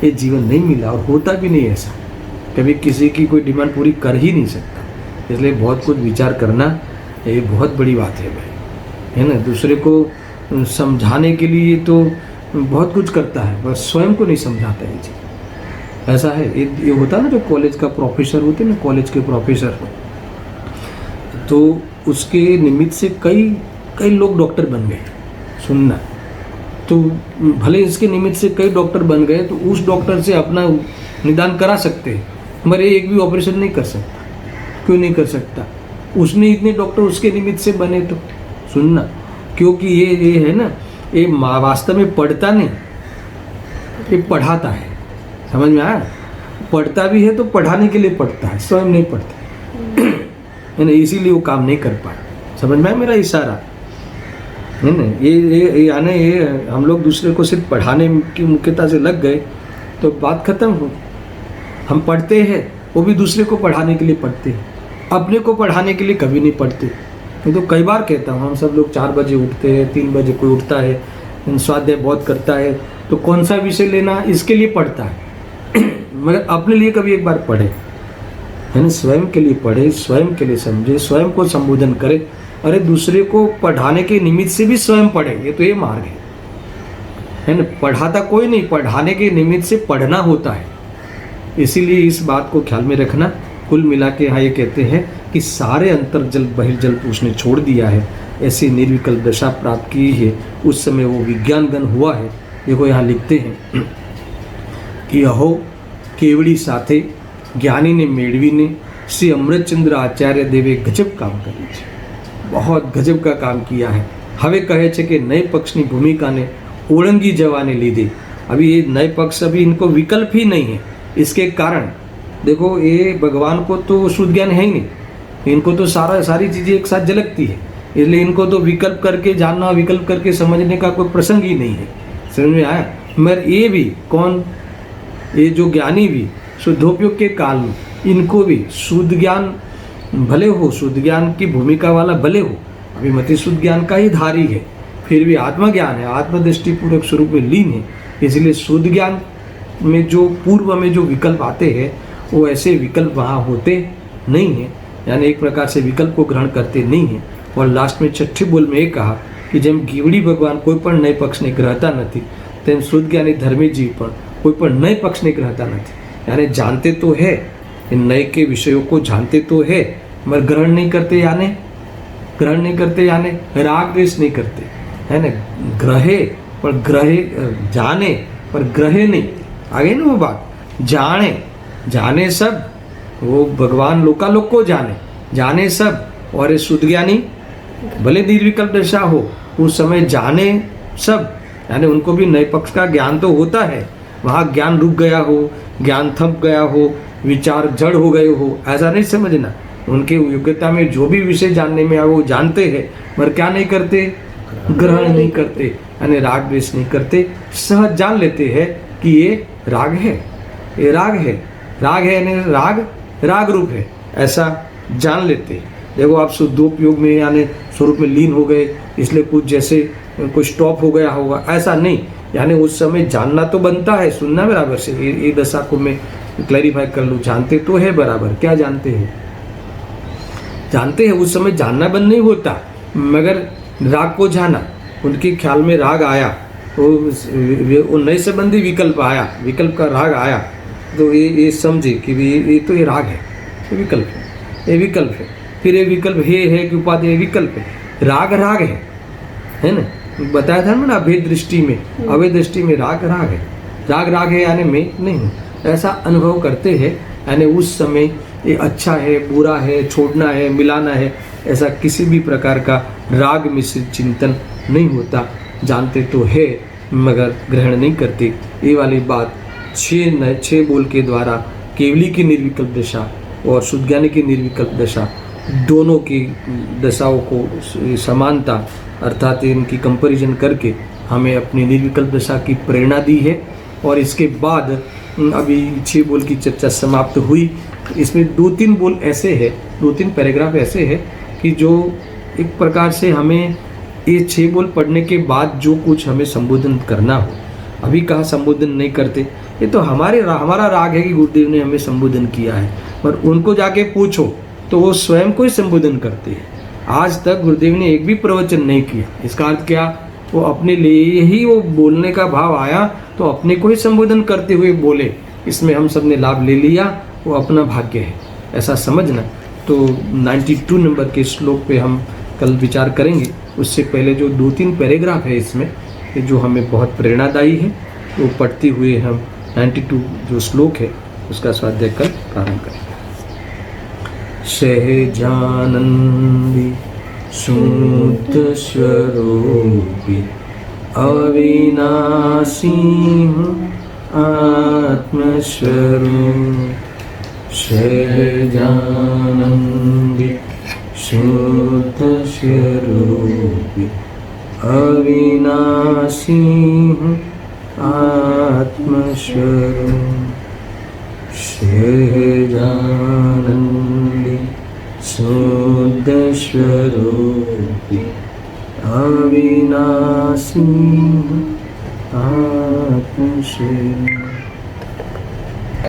ये जीवन नहीं मिला, और होता भी नहीं ऐसा। कभी किसी की कोई डिमांड पूरी कर ही नहीं सकता। इसलिए बहुत कुछ विचार करना ये बहुत बड़ी बात है भाई, है ना। दूसरे को समझाने के लिए तो बहुत कुछ करता है, बस स्वयं को नहीं समझाता है जी। ऐसा है। ये होता है ना, जो कॉलेज का प्रोफेसर होते हैं ना, कॉलेज के प्रोफेसर, तो उसके निमित्त से कई लोग डॉक्टर बन गए। सुनना, तो भले इसके निमित्त से कई डॉक्टर बन गए, तो उस डॉक्टर से अपना निदान करा सकते हैं, मगर एक भी ऑपरेशन नहीं कर सकता। क्यों नहीं कर सकता? उसने इतने डॉक्टर उसके निमित्त से बने। तो सुनना, क्योंकि ये है ना, ये वास्तव में पढ़ता नहीं, ये पढ़ाता है। समझ में आया? पढ़ता भी है तो पढ़ाने के लिए पढ़ता है, स्वयं नहीं पढ़ता है ना, इसीलिए वो काम नहीं कर पाया। समझ में आया मेरा इशारा? है ना। ये हम लोग दूसरे को सिर्फ पढ़ाने की मुख्यता से लग गए तो बात खत्म हो। हम पढ़ते हैं, वो भी दूसरे को पढ़ाने के लिए पढ़ते हैं, अपने को पढ़ाने के लिए कभी नहीं पढ़ते। मैं तो कई बार कहता हूँ, हम सब लोग 4 बजे उठते हैं, 3 बजे कोई उठता है, स्वाध्याय बहुत करता है, तो कौन सा विषय लेना इसके लिए पढ़ता है मगर अपने लिए कभी एक बार पढ़े, है ना। स्वयं के लिए पढ़े, स्वयं के लिए समझे, स्वयं को संबोधन करे। अरे दूसरे को पढ़ाने के निमित्त से भी स्वयं पढ़े, ये तो ये मार्ग है ना। पढ़ाता कोई नहीं, पढ़ाने के निमित्त से पढ़ना होता है। इसीलिए इस बात को ख्याल में रखना। कुल मिला के यहाँ ये कहते हैं कि सारे अंतर्जल बहिर्जल उसने छोड़ दिया है, ऐसी निर्विकल्प दशा प्राप्त की है। उस समय वो विज्ञानगण हुआ है। देखो यहाँ लिखते हैं कि अहो केवड़ी साथे ज्ञानी ने मेड़वी ने श्री अमृतचंद्र आचार्य देवे गजब काम કર્યું છે, बहुत गजब का काम किया है। હવે કહે છે કે नए पक्ष की भूमिका ने ओळंगी जवाने लीधे। अभी ये नए पक्ष, अभी इनको विकल्प ही नहीं है। इसके कारण देखो, ये भगवान को तो शुद्ध ज्ञान है ही नहीं, इनको तो सारी चीज़ें एक साथ झलकती है, इसलिए इनको तो विकल्प करके जानना, विकल्प करके समझने का कोई प्रसंग ही नहीं है। समझ में आया? मगर ये भी कौन, ये जो ज्ञानी भी शुद्धोपयोग के काल में, इनको भी शुद्ध ज्ञान भले हो, शुद्ध ज्ञान की भूमिका वाला भले हो, अभी मति शुद्ध ज्ञान का ही धारी है, फिर भी आत्मज्ञान है, आत्मदृष्टि पूर्वक स्वरूप में लीन है। इसलिए शुद्ध ज्ञान में जो पूर्व में जो विकल्प आते हैं, वो ऐसे विकल्प वहाँ होते नहीं हैं, यानी एक प्रकार से विकल्प को ग्रहण करते नहीं हैं। और लास्ट में छठी बोल में एक कहा कि જેમ ગીવડી ભગવાન કોઈ પણ નય પક્ષને ગ્રહતા નથી, તેમ શુદ્ધ જ્ઞાની ધર્મી जीव પણ कोई પણ नए पक्ष ने ग्रहता नहीं। यानी जानते तो है, इन नए के विषयों को जानते तो है, मगर ग्रहण नहीं करते, यानी ग्रहण नहीं करते, यानी राग द्वेष नहीं करते, है ना। ग्रहे पर ग्रहे, जाने पर ग्रहे नहीं। आगे ना वो बात, जाने सब, वो भगवान लोकालोक को जाने सब, और ये शुद्ध ज्ञानी भले निर्विकल्प दशा हो, उस समय जाने सब, यानी उनको भी नए पक्ष का ज्ञान तो होता है। वहाँ ज्ञान रुक गया हो, ज्ञान थम गया हो, विचार जड़ हो गए हो, ऐसा नहीं समझना। उनके योग्यता में जो भी विषय जानने में आए वो जानते हैं, मगर क्या नहीं करते? ग्रहण नहीं करते, यानी राग द्वेष नहीं करते। सहज जान लेते हैं कि ये राग है, ये राग है, राग है यानी राग रूप है, ऐसा जान लेते हैं। देखो आप शुद्धोपयोग में यानी स्वरूप में लीन हो गए, इसलिए कुछ जैसे कुछ स्टॉप हो गया होगा, ऐसा नहीं। यानी उस समय जानना तो बनता है, सुनना बराबर से। ये दशा को मैं क्लैरिफाई कर लूँ, जानते तो है बराबर, क्या जानते हैं? जानते हैं उस समय जानना बंद नहीं होता, मगर राग को जाना, उनके ख्याल में राग आया, वो नए संबंधी विकल्प आया, विकल्प का राग आया, तो ये समझे कि ये तो ये राग है, ये विकल्प है, ये विकल्प है। फिर ये विकल्प है कि उपाधि, ये विकल्प है। राग राग है ना? बताया था ना अभेद दृष्टि में, अभेद दृष्टि में राग राग है, राग राग है यानी मैं नहीं हूँ, ऐसा अनुभव करते हैं। यानी उस समय ये अच्छा है, बुरा है, छोड़ना है, मिलाना है, ऐसा किसी भी प्रकार का राग मिश्रित चिंतन नहीं होता। जानते तो है मगर ग्रहण नहीं करते। ये वाली बात 6 बोल के द्वारा केवली की निर्विकल्प दशा और शुद्धज्ञानी की निर्विकल्प दशा, दोनों की दशाओं को समानता अर्थात इनकी कंपैरिजन करके हमें अपनी निर्विकल्प दशा की प्रेरणा दी है। और इसके बाद अभी 6 बोल की चर्चा समाप्त हुई। इसमें 2-3 बोल ऐसे है, 2-3 पैराग्राफ ऐसे है कि जो एक प्रकार से हमें ये 6 बोल पढ़ने के बाद जो कुछ हमें संबोधन करना हो, अभी कहाँ संबोधन नहीं करते, ये तो हमारा राग है कि गुरुदेव ने हमें संबोधन किया है, पर उनको जाके पूछो तो वो स्वयं को ही संबोधन करते हैं। आज तक गुरुदेव ने एक भी प्रवचन नहीं किया। इसका अर्थ क्या? वो अपने लिए ही वो बोलने का भाव आया तो अपने को ही संबोधन करते हुए बोले, इसमें हम सब ने लाभ ले लिया, वो अपना भाग्य है, ऐसा समझना। तो 92 नंबर के श्लोक पे हम कल विचार करेंगे। उससे पहले जो 2-3 पैराग्राफ है इसमें जो हमें बहुत प्रेरणादायी है, वो पढ़ते हुए हम 92 जो श्लोक है उसका स्वाध्याय कल प्रारंभ करेंगे। सहजानंदी शुद्ध स्वरूपी अविनाशी आत्मस्वरूप, सहजानंदी शुद्ध स्वरूपी अविनाशी आत्मस्वरूप, सहजानंदी शुद्ध स्वरूपी अविनाशी आत्मस्वरूप।